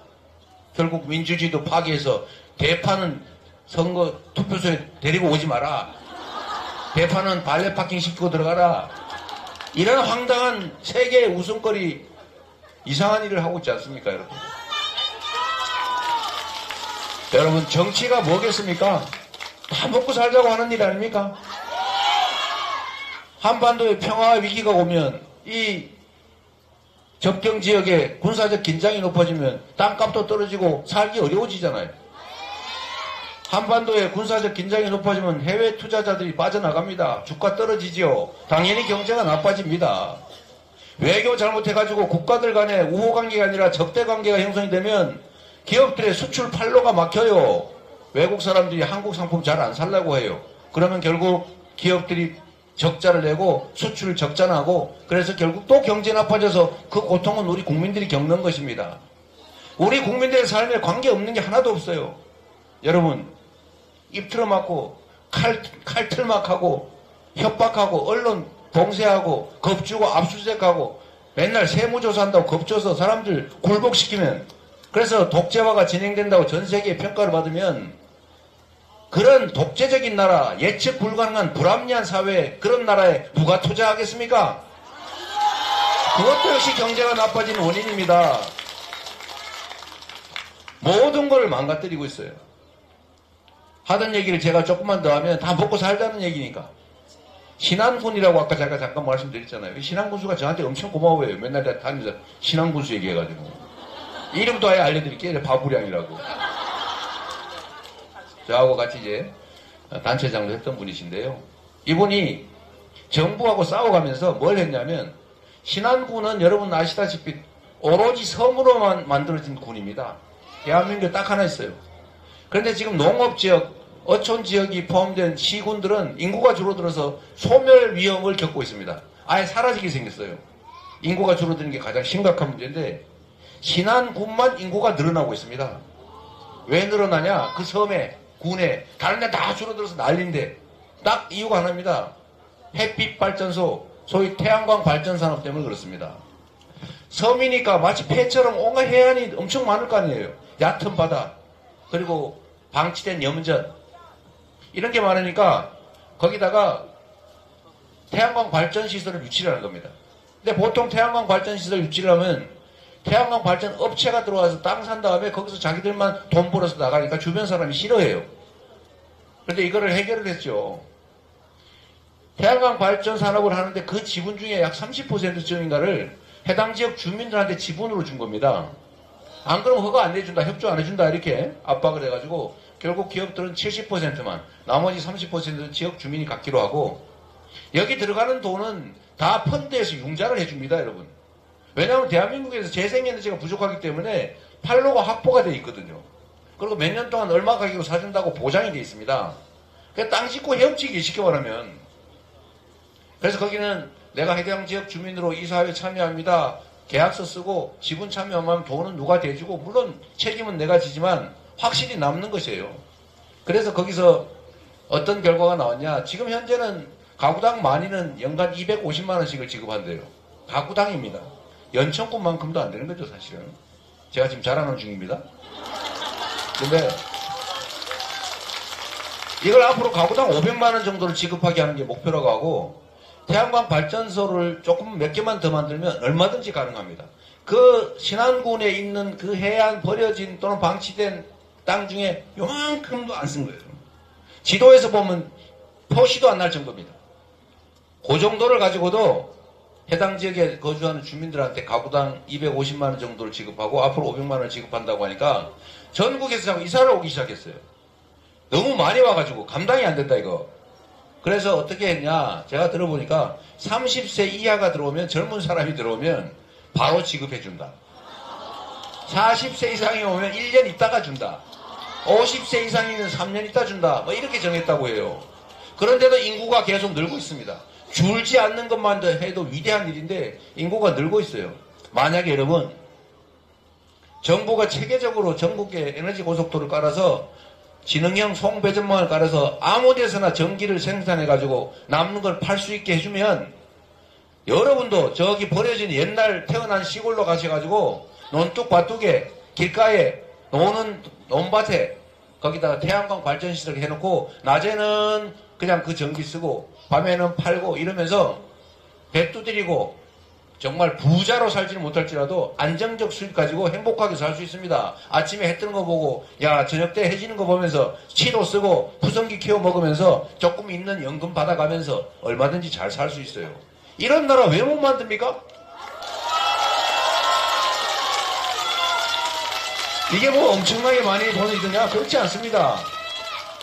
결국 민주주의도 파괴해서 대파는 선거 투표소에 데리고 오지 마라, 대파는 발레 파킹 시키고 들어가라, 이런 황당한 세계의 웃음거리 이상한 일을 하고 있지 않습니까, 여러분? 여러분, 정치가 뭐겠습니까? 다 먹고 살자고 하는 일 아닙니까? 한반도에 평화와 위기가 오면, 이 접경 지역에 군사적 긴장이 높아지면 땅값도 떨어지고 살기 어려워지잖아요. 한반도에 군사적 긴장이 높아지면 해외 투자자들이 빠져나갑니다. 주가 떨어지지요. 당연히 경제가 나빠집니다. 외교 잘못해가지고 국가들 간에 우호관계가 아니라 적대관계가 형성이 되면 기업들의 수출 판로가 막혀요. 외국 사람들이 한국 상품 잘 안 살려고 해요. 그러면 결국 기업들이 적자를 내고 수출 적자나고, 그래서 결국 또 경제 나빠져서 그 고통은 우리 국민들이 겪는 것입니다. 우리 국민들의 삶에 관계없는 게 하나도 없어요. 여러분, 입 틀어막고 칼틀막하고 협박하고 언론 봉쇄하고 겁주고 압수수색하고 맨날 세무조사한다고 겁줘서 사람들 굴복시키면, 그래서 독재화가 진행된다고 전 세계에 평가를 받으면, 그런 독재적인 나라, 예측 불가능한 불합리한 사회, 그런 나라에 누가 투자하겠습니까? 그것도 역시 경제가 나빠지는 원인입니다. 모든 걸 망가뜨리고 있어요. 하던 얘기를 제가 조금만 더 하면 다 먹고 살자는 얘기니까. 신안군이라고 아까 제가 잠깐 말씀드렸잖아요. 신안군수가 저한테 엄청 고마워해요. 맨날 다니면서 신안군수 얘기해가지고. 이름도 아예 알려드릴게요. 바부량이라고. 저하고 같이 이제 단체장도 했던 분이신데요. 이분이 정부하고 싸워가면서 뭘 했냐면, 신안군은 여러분 아시다시피 오로지 섬으로만 만들어진 군입니다. 대한민국에 딱 하나 있어요. 그런데 지금 농업지역, 어촌지역이 포함된 시군들은 인구가 줄어들어서 소멸 위험을 겪고 있습니다. 아예 사라지게 생겼어요. 인구가 줄어드는 게 가장 심각한 문제인데, 신안군만 인구가 늘어나고 있습니다. 왜 늘어나냐? 그 섬에, 군에, 다른 데 다 줄어들어서 난리인데, 딱 이유가 하나입니다. 햇빛 발전소, 소위 태양광 발전 산업 때문에 그렇습니다. 섬이니까 마치 폐처럼 온갖 해안이 엄청 많을 거 아니에요. 얕은 바다, 그리고 방치된 염전, 이런 게 많으니까 거기다가 태양광 발전 시설을 유치를 하는 겁니다. 근데 보통 태양광 발전 시설 유치를 하면 태양광 발전 업체가 들어와서 땅 산 다음에 거기서 자기들만 돈 벌어서 나가니까 주변 사람이 싫어해요. 그런데 이거를 해결을 했죠. 태양광 발전 산업을 하는데 그 지분 중에 약 30%쯤인가를 해당 지역 주민들한테 지분으로 준 겁니다. 안 그러면 허가 안 내준다, 협조 안 해준다 이렇게 압박을 해가지고 결국 기업들은 70%만, 나머지 30%는 지역 주민이 갖기로 하고, 여기 들어가는 돈은 다 펀드에서 융자를 해줍니다, 여러분. 왜냐하면 대한민국에서 재생에너지가 부족하기 때문에 판로가 확보가 돼 있거든요. 그리고 몇 년 동안 얼마 가격으로 사준다고 보장이 돼 있습니다. 그냥 땅 짓고 헤엄치기 쉽게 말하면. 그래서 거기는 내가 해당 지역 주민으로 이사회에 참여합니다. 계약서 쓰고 지분 참여하면 돈은 누가 대주고, 물론 책임은 내가 지지만 확실히 남는 것이에요. 그래서 거기서 어떤 결과가 나왔냐. 지금 현재는 가구당 많이는 연간 250만 원씩을 지급한대요. 가구당입니다. 연천군만큼도 안 되는 거죠, 사실은. 제가 지금 자랑하는 중입니다. 근데 이걸 앞으로 가구당 500만 원 정도를 지급하게 하는 게 목표라고 하고, 태양광 발전소를 조금 몇 개만 더 만들면 얼마든지 가능합니다. 그 신안군에 있는 그 해안 버려진 또는 방치된 땅 중에 요만큼도 안 쓴 거예요. 지도에서 보면 표시도 안 날 정도입니다. 그 정도를 가지고도 해당 지역에 거주하는 주민들한테 가구당 250만 원 정도를 지급하고 앞으로 500만 원을 지급한다고 하니까 전국에서 자꾸 이사를 오기 시작했어요. 너무 많이 와가지고 감당이 안 된다 이거. 그래서 어떻게 했냐, 제가 들어보니까 30세 이하가 들어오면, 젊은 사람이 들어오면 바로 지급해준다. 40세 이상이 오면 1년 있다가 준다. 50세 이상이면 3년 있다 준다. 뭐 이렇게 정했다고 해요. 그런데도 인구가 계속 늘고 있습니다. 줄지 않는 것만 해도 위대한 일인데 인구가 늘고 있어요. 만약에 여러분, 정부가 체계적으로 전국에 에너지 고속도로를 깔아서 지능형 송배전망을 깔아서 아무 데서나 전기를 생산해가지고 남는 걸 팔 수 있게 해주면, 여러분도 저기 버려진 옛날 태어난 시골로 가셔가지고 논뚝밭둑에 길가에 노는 논밭에 거기다가 태양광 발전시설을 해놓고 낮에는 그냥 그 전기 쓰고 밤에는 팔고 이러면서 배 두드리고 정말 부자로 살지는 못할지라도 안정적 수입 가지고 행복하게 살 수 있습니다. 아침에 해 뜨는 거 보고, 야 저녁 때 해지는 거 보면서 치도 쓰고 푸성기 키워 먹으면서 조금 있는 연금 받아가면서 얼마든지 잘 살 수 있어요. 이런 나라 왜 못 만듭니까? 이게 뭐 엄청나게 많이 돈이 드냐? 그렇지 않습니다.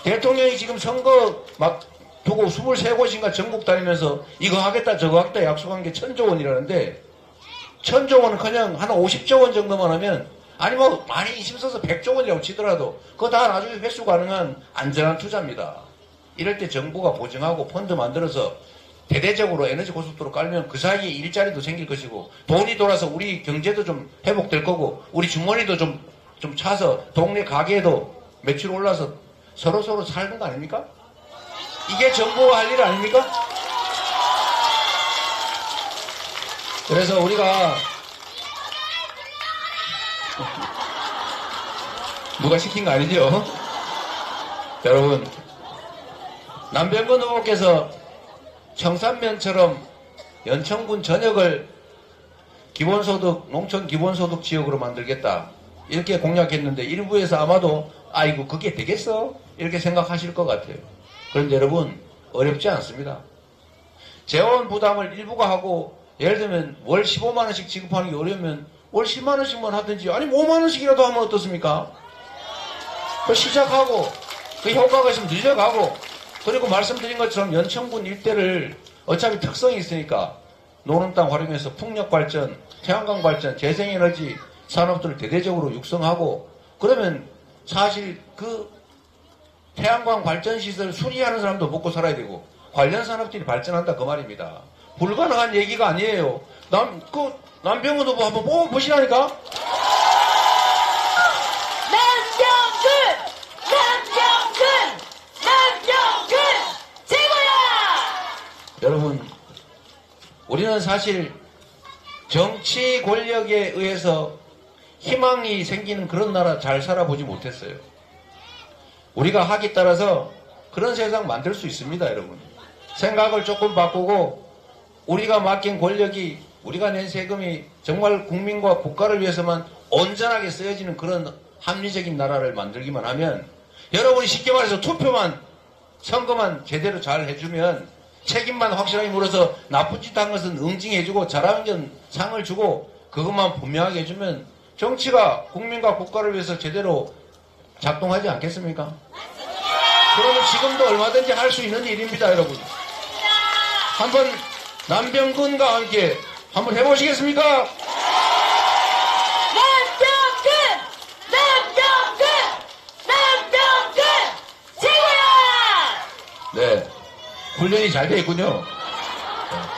대통령이 지금 선거 막 두고 23곳인가 전국 다니면서 이거 하겠다 저거 하겠다 약속한 게 1000조 원이라는데, 1000조 원은 그냥 한 50조 원 정도만 하면, 아니 뭐 많이 힘써서 100조 원이라고 치더라도 그거 다 나중에 회수 가능한 안전한 투자입니다. 이럴 때 정부가 보증하고 펀드 만들어서 대대적으로 에너지 고속도로 깔면 그 사이에 일자리도 생길 것이고, 돈이 돌아서 우리 경제도 좀 회복될 거고, 우리 주머니도 좀 차서 동네 가게에도 매출 올라서 서로서로 살는 거 아닙니까? 이게 정부가 할 일 아닙니까? 그래서 우리가 누가 시킨 거 아니죠? 여러분, 남병건 후보께서 청산면처럼 연천군 전역을 기본소득, 농촌 기본소득 지역으로 만들겠다 이렇게 공약했는데, 일부에서 아마도 아이고 그게 되겠어? 이렇게 생각하실 것 같아요. 그런데 여러분, 어렵지 않습니다. 재원 부담을 일부가 하고, 예를 들면 월 15만 원씩 지급하는 게 어려우면 월 10만 원씩만 하든지, 아니 5만 원씩이라도 하면 어떻습니까? 그 시작하고 그 효과가 있으면 늘려가고, 그리고 말씀드린 것처럼 연천군 일대를 어차피 특성이 있으니까 노는 땅 활용해서 풍력 발전, 태양광 발전, 재생에너지 산업들을 대대적으로 육성하고, 그러면 사실 그 태양광 발전시설 수리하는 사람도 먹고 살아야 되고 관련 산업들이 발전한다 그 말입니다. 불가능한 얘기가 아니에요. 남병헌 후보 한번 보시라니까. 남병근 최고야. 여러분, 우리는 사실 정치 권력에 의해서 희망이 생기는 그런 나라 잘 살아보지 못했어요. 우리가 학에 따라서 그런 세상 만들 수 있습니다, 여러분. 생각을 조금 바꾸고 우리가 맡긴 권력이, 우리가 낸 세금이 정말 국민과 국가를 위해서만 온전하게 쓰여지는 그런 합리적인 나라를 만들기만 하면, 여러분이 쉽게 말해서 투표만, 선거만 제대로 잘 해주면 책임만 확실하게 물어서 나쁜 짓 한 것은 응징해주고 잘하는 건 상을 주고 그것만 분명하게 해주면 정치가 국민과 국가를 위해서 제대로 작동하지 않겠습니까? 그러면 지금도 얼마든지 할 수 있는 일입니다, 여러분. 한번 남병근과 함께 한번 해보시겠습니까? 남병근 최고야! 네, 훈련이 잘 돼 있군요.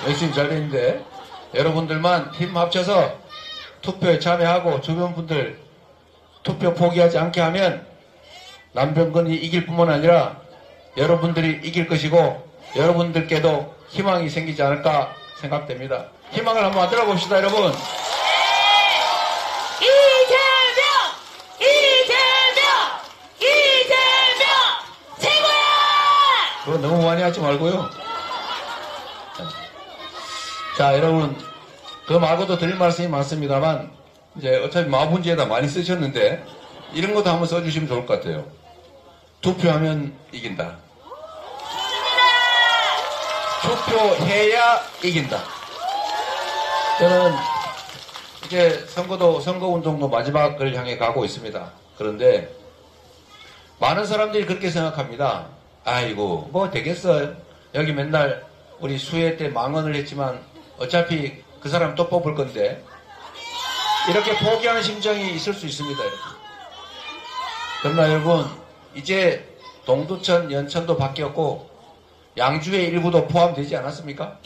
열심히 잘 돼 있는데 여러분들만 힘 합쳐서 투표에 참여하고 주변 분들 투표 포기하지 않게 하면 남병근이 이길 뿐만 아니라 여러분들이 이길 것이고 여러분들께도 희망이 생기지 않을까 생각됩니다. 희망을 한번 만들어 봅시다, 여러분. 이재명 최고야! 그거 너무 많이 하지 말고요. 자, 여러분, 그 말고도 드릴 말씀이 많습니다만, 이제 어차피 마분지에다 많이 쓰셨는데, 이런 것도 한번 써주시면 좋을 것 같아요. 투표하면 이긴다. 투표해야 이긴다. 저는 이제 선거운동도 마지막을 향해 가고 있습니다. 그런데, 많은 사람들이 그렇게 생각합니다. 아이고, 뭐 되겠어요. 여기 맨날 우리 수해 때 망언을 했지만, 어차피 그 사람 또 뽑을 건데 이렇게 포기하는 심정이 있을 수 있습니다, 여러분. 그러나 여러분, 이제 동두천, 연천도 바뀌었고 양주의 일부도 포함되지 않았습니까?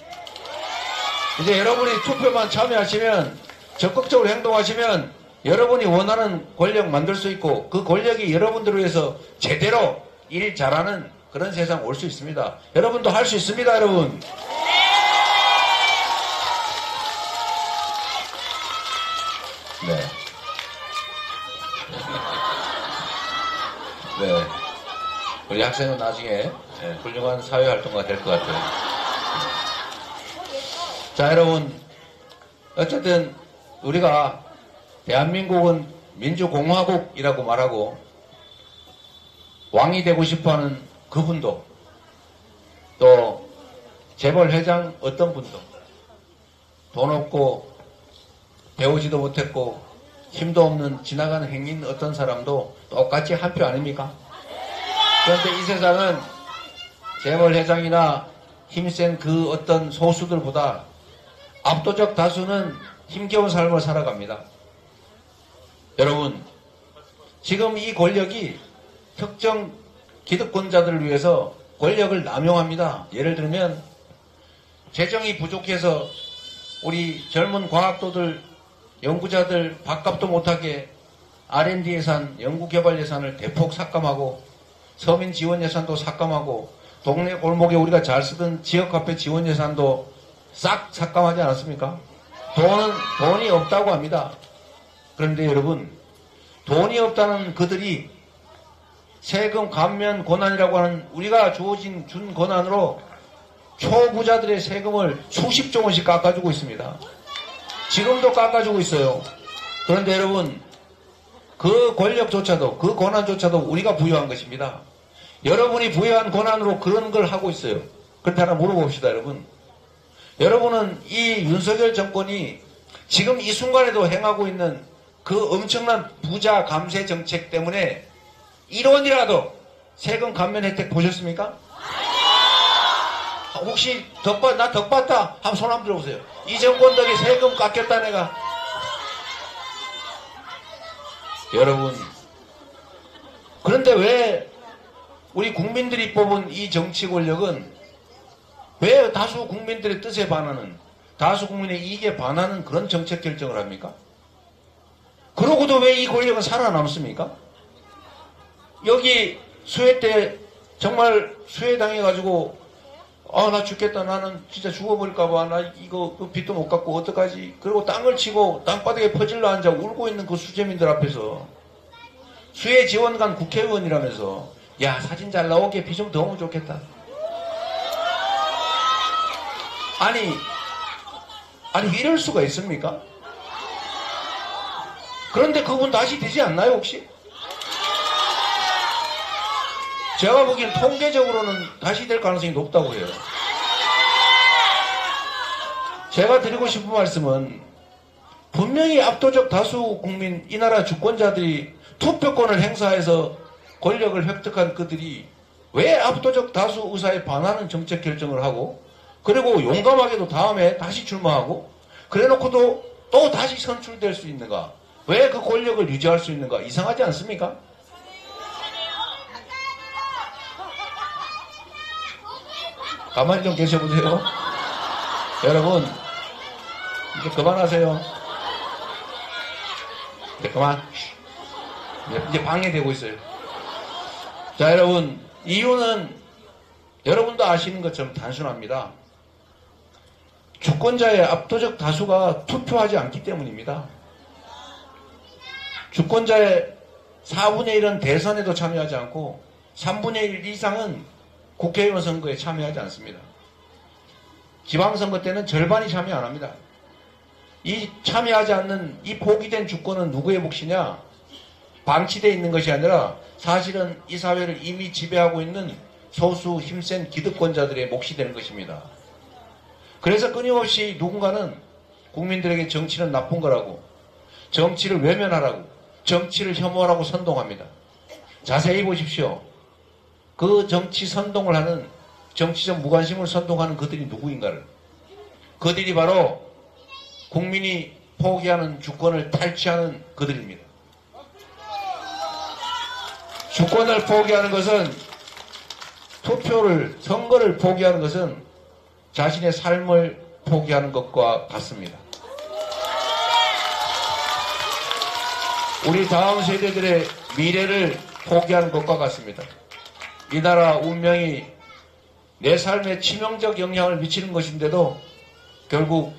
이제 여러분이 투표만 참여하시면, 적극적으로 행동하시면 여러분이 원하는 권력 만들 수 있고 그 권력이 여러분들을 위해서 제대로 일 잘하는 그런 세상 올 수 있습니다. 여러분도 할 수 있습니다, 여러분. 네. 네. 우리 학생은 나중에 훌륭한 사회활동가 될 것 같아요. 자, 여러분. 어쨌든, 우리가 대한민국은 민주공화국이라고 말하고, 왕이 되고 싶어 하는 그분도, 또, 재벌회장 어떤 분도, 돈 없고, 배우지도 못했고 힘도 없는 지나가는 행인 어떤 사람도 똑같이 한 표 아닙니까? 그런데 이 세상은 재벌회장이나 힘센 그 어떤 소수들보다 압도적 다수는 힘겨운 삶을 살아갑니다. 여러분, 지금 이 권력이 특정 기득권자들을 위해서 권력을 남용합니다. 예를 들면 재정이 부족해서 우리 젊은 과학도들, 연구자들 밥값도 못하게 R&D 예산, 연구개발 예산을 대폭 삭감하고 서민 지원 예산도 삭감하고 동네 골목에 우리가 잘 쓰던 지역화폐 지원 예산도 싹 삭감하지 않았습니까? 돈이 없다고 합니다. 그런데 여러분, 돈이 없다는 그들이 세금 감면 권한이라고 하는 우리가 준 권한으로 초부자들의 세금을 수십조 원씩 깎아주고 있습니다. 지금도 깎아주고 있어요. 그런데 여러분, 그 권력조차도, 그 권한조차도 우리가 부여한 것입니다. 여러분이 부여한 권한으로 그런 걸 하고 있어요. 그렇게 하나 물어봅시다, 여러분. 여러분은 이 윤석열 정권이 지금 이 순간에도 행하고 있는 그 엄청난 부자 감세 정책 때문에 1원이라도 세금 감면 혜택 보셨습니까? 혹시 나 덕 봤다? 한번 손 한번 들어보세요. 이 정권 덕에 세금 깎였다 내가. 여러분, 그런데 왜 우리 국민들이 뽑은 이 정치 권력은 왜 다수 국민들의 뜻에 반하는, 다수 국민의 이익에 반하는 그런 정책 결정을 합니까? 그러고도 왜 이 권력은 살아남습니까? 여기 수해 때 정말 수해 당해가지고 나 죽겠다, 나는 진짜 죽어버릴까봐, 나 이거 빚도 못 갚고 어떡하지? 그리고 땅을 치고 땅바닥에 퍼질러 앉아 울고 있는 그 수재민들 앞에서 수해 지원관 국회의원이라면서 야, 사진 잘 나오게 비 좀 더 오면 좋겠다. 아니 이럴 수가 있습니까? 그런데 그분 다시 되지 않나요, 혹시? 제가 보기엔 통계적으로는 다시 될 가능성이 높다고 해요. 제가 드리고 싶은 말씀은 분명히 압도적 다수 국민, 이 나라 주권자들이 투표권을 행사해서 권력을 획득한 그들이 왜 압도적 다수 의사에 반하는 정책 결정을 하고, 그리고 용감하게도 다음에 다시 출마하고, 그래 놓고도 또 다시 선출될 수 있는가? 왜 그 권력을 유지할 수 있는가? 이상하지 않습니까? 가만히 좀 계셔보세요. 여러분, 이제 그만하세요. 이제 그만. 이제 방해되고 있어요. 자, 여러분, 이유는 여러분도 아시는 것처럼 단순합니다. 주권자의 압도적 다수가 투표하지 않기 때문입니다. 주권자의 4분의 1은 대선에도 참여하지 않고 3분의 1 이상은 국회의원 선거에 참여하지 않습니다. 지방선거 때는 절반이 참여 안 합니다. 이 참여하지 않는 이 포기된 주권은 누구의 몫이냐? 방치되어 있는 것이 아니라 사실은 이 사회를 이미 지배하고 있는 소수 힘센 기득권자들의 몫이 되는 것입니다. 그래서 끊임없이 누군가는 국민들에게 정치는 나쁜 거라고, 정치를 외면하라고, 정치를 혐오하라고 선동합니다. 자세히 보십시오. 그 정치 선동을 하는, 정치적 무관심을 선동하는 그들이 누구인가를. 그들이 바로 국민이 포기하는 주권을 탈취하는 그들입니다. 주권을 포기하는 것은, 투표를, 선거를 포기하는 것은 자신의 삶을 포기하는 것과 같습니다. 우리 다음 세대들의 미래를 포기하는 것과 같습니다. 이 나라 운명이 내 삶에 치명적 영향을 미치는 것인데도 결국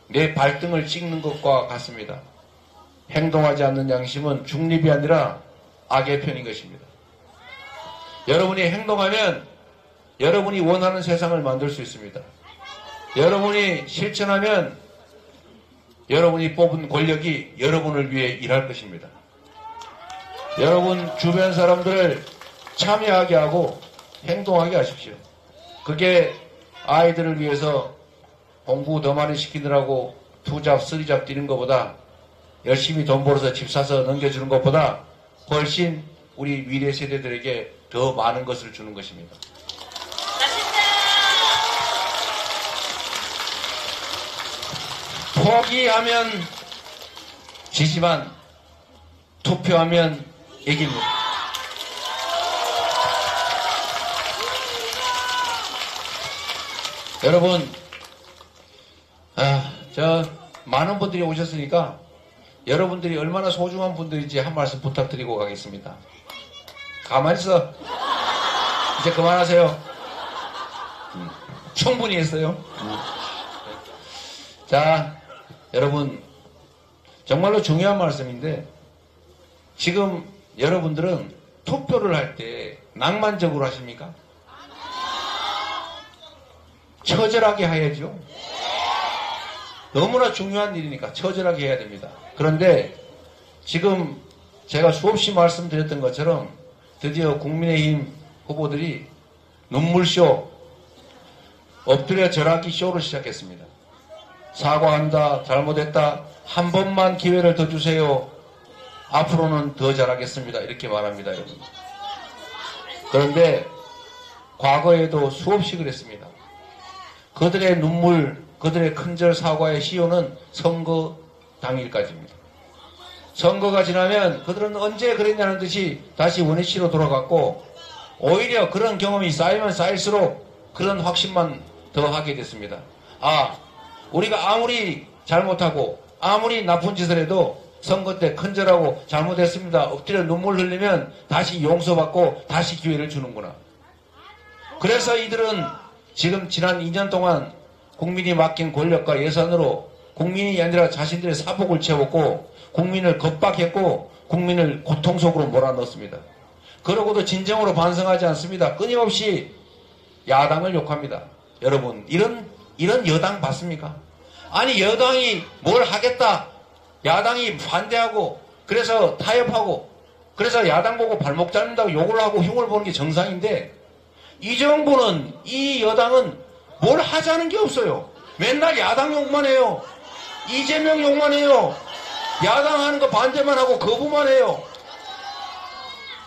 내 발등을 찍는 것과 같습니다. 행동하지 않는 양심은 중립이 아니라 악의 편인 것입니다. 여러분이 행동하면 여러분이 원하는 세상을 만들 수 있습니다. 여러분이 실천하면 여러분이 뽑은 권력이 여러분을 위해 일할 것입니다. 여러분 주변 사람들을 참여하게 하고 행동하게 하십시오. 그게 아이들을 위해서 공부 더 많이 시키느라고 투잡, 쓰리잡 뛰는 것보다, 열심히 돈 벌어서 집 사서 넘겨주는 것보다 훨씬 우리 미래 세대들에게 더 많은 것을 주는 것입니다. 포기하면 지지만 투표하면 이깁니다. 여러분, 많은 분들이 오셨으니까 여러분들이 얼마나 소중한 분들인지 한 말씀 부탁드리고 가겠습니다. 가만히 있어. 이제 그만하세요. 충분히 했어요. 자, 여러분, 정말로 중요한 말씀인데, 지금 여러분들은 투표를 할 때 낭만적으로 하십니까? 처절하게 해야죠. 너무나 중요한 일이니까 처절하게 해야 됩니다. 그런데 지금 제가 수없이 말씀드렸던 것처럼 드디어 국민의힘 후보들이 눈물쇼, 엎드려 절하기 쇼를 시작했습니다. 사과한다, 잘못했다, 한 번만 기회를 더 주세요. 앞으로는 더 잘하겠습니다. 이렇게 말합니다, 여러분. 그런데 과거에도 수없이 그랬습니다. 그들의 눈물, 그들의 큰절 사과의 시효는 선거 당일까지입니다. 선거가 지나면 그들은 언제 그랬냐는 듯이 다시 원위치로 돌아갔고, 오히려 그런 경험이 쌓이면 쌓일수록 그런 확신만 더 하게 됐습니다. 아, 우리가 아무리 잘못하고 아무리 나쁜 짓을 해도 선거 때 큰절하고 잘못했습니다, 엎드려 눈물 흘리면 다시 용서받고 다시 기회를 주는구나. 그래서 이들은 지금 지난 2년 동안 국민이 맡긴 권력과 예산으로 국민이 아니라 자신들의 사복을 채웠고, 국민을 겁박했고, 국민을 고통 속으로 몰아넣었습니다. 그러고도 진정으로 반성하지 않습니다. 끊임없이 야당을 욕합니다. 여러분, 이런 여당 봤습니까? 아니, 여당이 뭘 하겠다, 야당이 반대하고, 그래서 타협하고, 그래서 야당 보고 발목 잡는다고 욕을 하고 흉을 보는 게 정상인데, 이 정부는, 이 여당은 뭘 하자는 게 없어요. 맨날 야당 욕만 해요. 이재명 욕만 해요. 야당하는 거 반대만 하고 거부만 해요.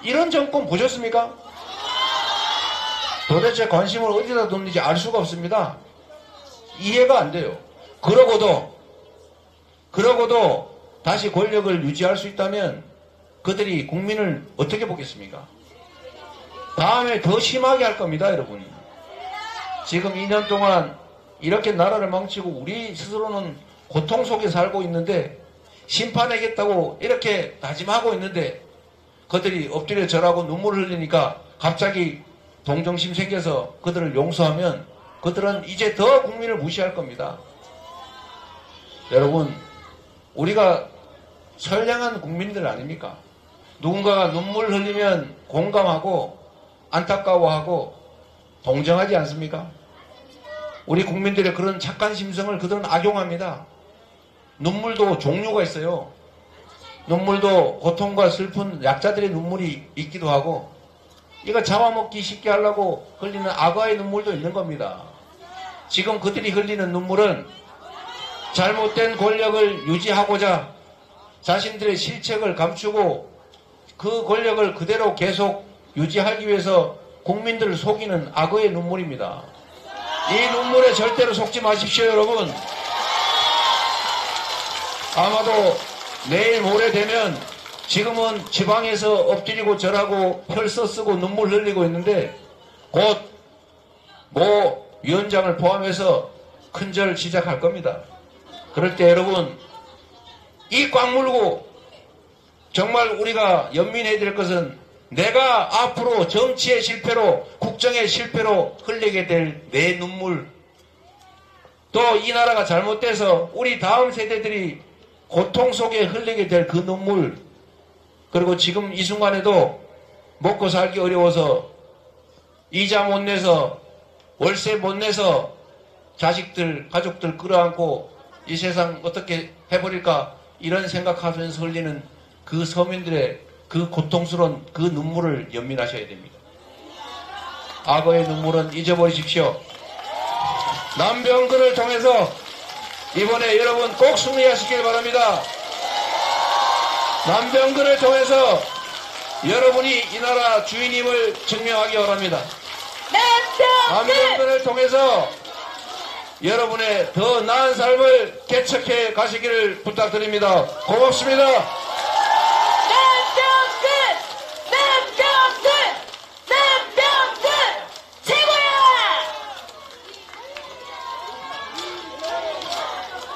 이런 정권 보셨습니까? 도대체 관심을 어디다 뒀는지 알 수가 없습니다. 이해가 안 돼요. 그러고도 다시 권력을 유지할 수 있다면 그들이 국민을 어떻게 보겠습니까? 다음에 더 심하게 할 겁니다, 여러분. 지금 2년 동안 이렇게 나라를 망치고 우리 스스로는 고통 속에 살고 있는데 심판하겠다고 이렇게 다짐하고 있는데 그들이 엎드려 절하고 눈물을 흘리니까 갑자기 동정심 생겨서 그들을 용서하면 그들은 이제 더 국민을 무시할 겁니다. 여러분, 우리가 선량한 국민들 아닙니까? 누군가가 눈물 흘리면 공감하고 안타까워하고 동정하지 않습니까? 우리 국민들의 그런 착한 심성을 그들은 악용합니다. 눈물도 종류가 있어요. 눈물도 고통과 슬픈 약자들의 눈물이 있기도 하고 이거 잡아먹기 쉽게 하려고 흘리는 악어의 눈물도 있는 겁니다. 지금 그들이 흘리는 눈물은 잘못된 권력을 유지하고자 자신들의 실책을 감추고 그 권력을 그대로 계속 유지하기 위해서 국민들을 속이는 악어의 눈물입니다. 이 눈물에 절대로 속지 마십시오, 여러분. 아마도 내일 모레 되면 지금은 지방에서 엎드리고 절하고 혈서 쓰고 눈물 흘리고 있는데 곧 모 위원장을 포함해서 큰절 시작할 겁니다. 그럴 때 여러분 이 꽉 물고 정말 우리가 연민해야 될 것은 내가 앞으로 정치의 실패로 국정의 실패로 흘리게 될 내 눈물 또 이 나라가 잘못돼서 우리 다음 세대들이 고통 속에 흘리게 될 그 눈물 그리고 지금 이 순간에도 먹고 살기 어려워서 이자 못 내서 월세 못 내서 자식들 가족들 끌어안고 이 세상 어떻게 해버릴까 이런 생각하면서 흘리는 그 서민들의 그 고통스러운 그 눈물을 연민하셔야 됩니다. 악어의 눈물은 잊어버리십시오. 남병근을 통해서 이번에 여러분 꼭 승리하시길 바랍니다. 남병근을 통해서 여러분이 이 나라 주인임을 증명하기 바랍니다. 남병근을 통해서 여러분의 더 나은 삶을 개척해 가시기를 부탁드립니다. 고맙습니다.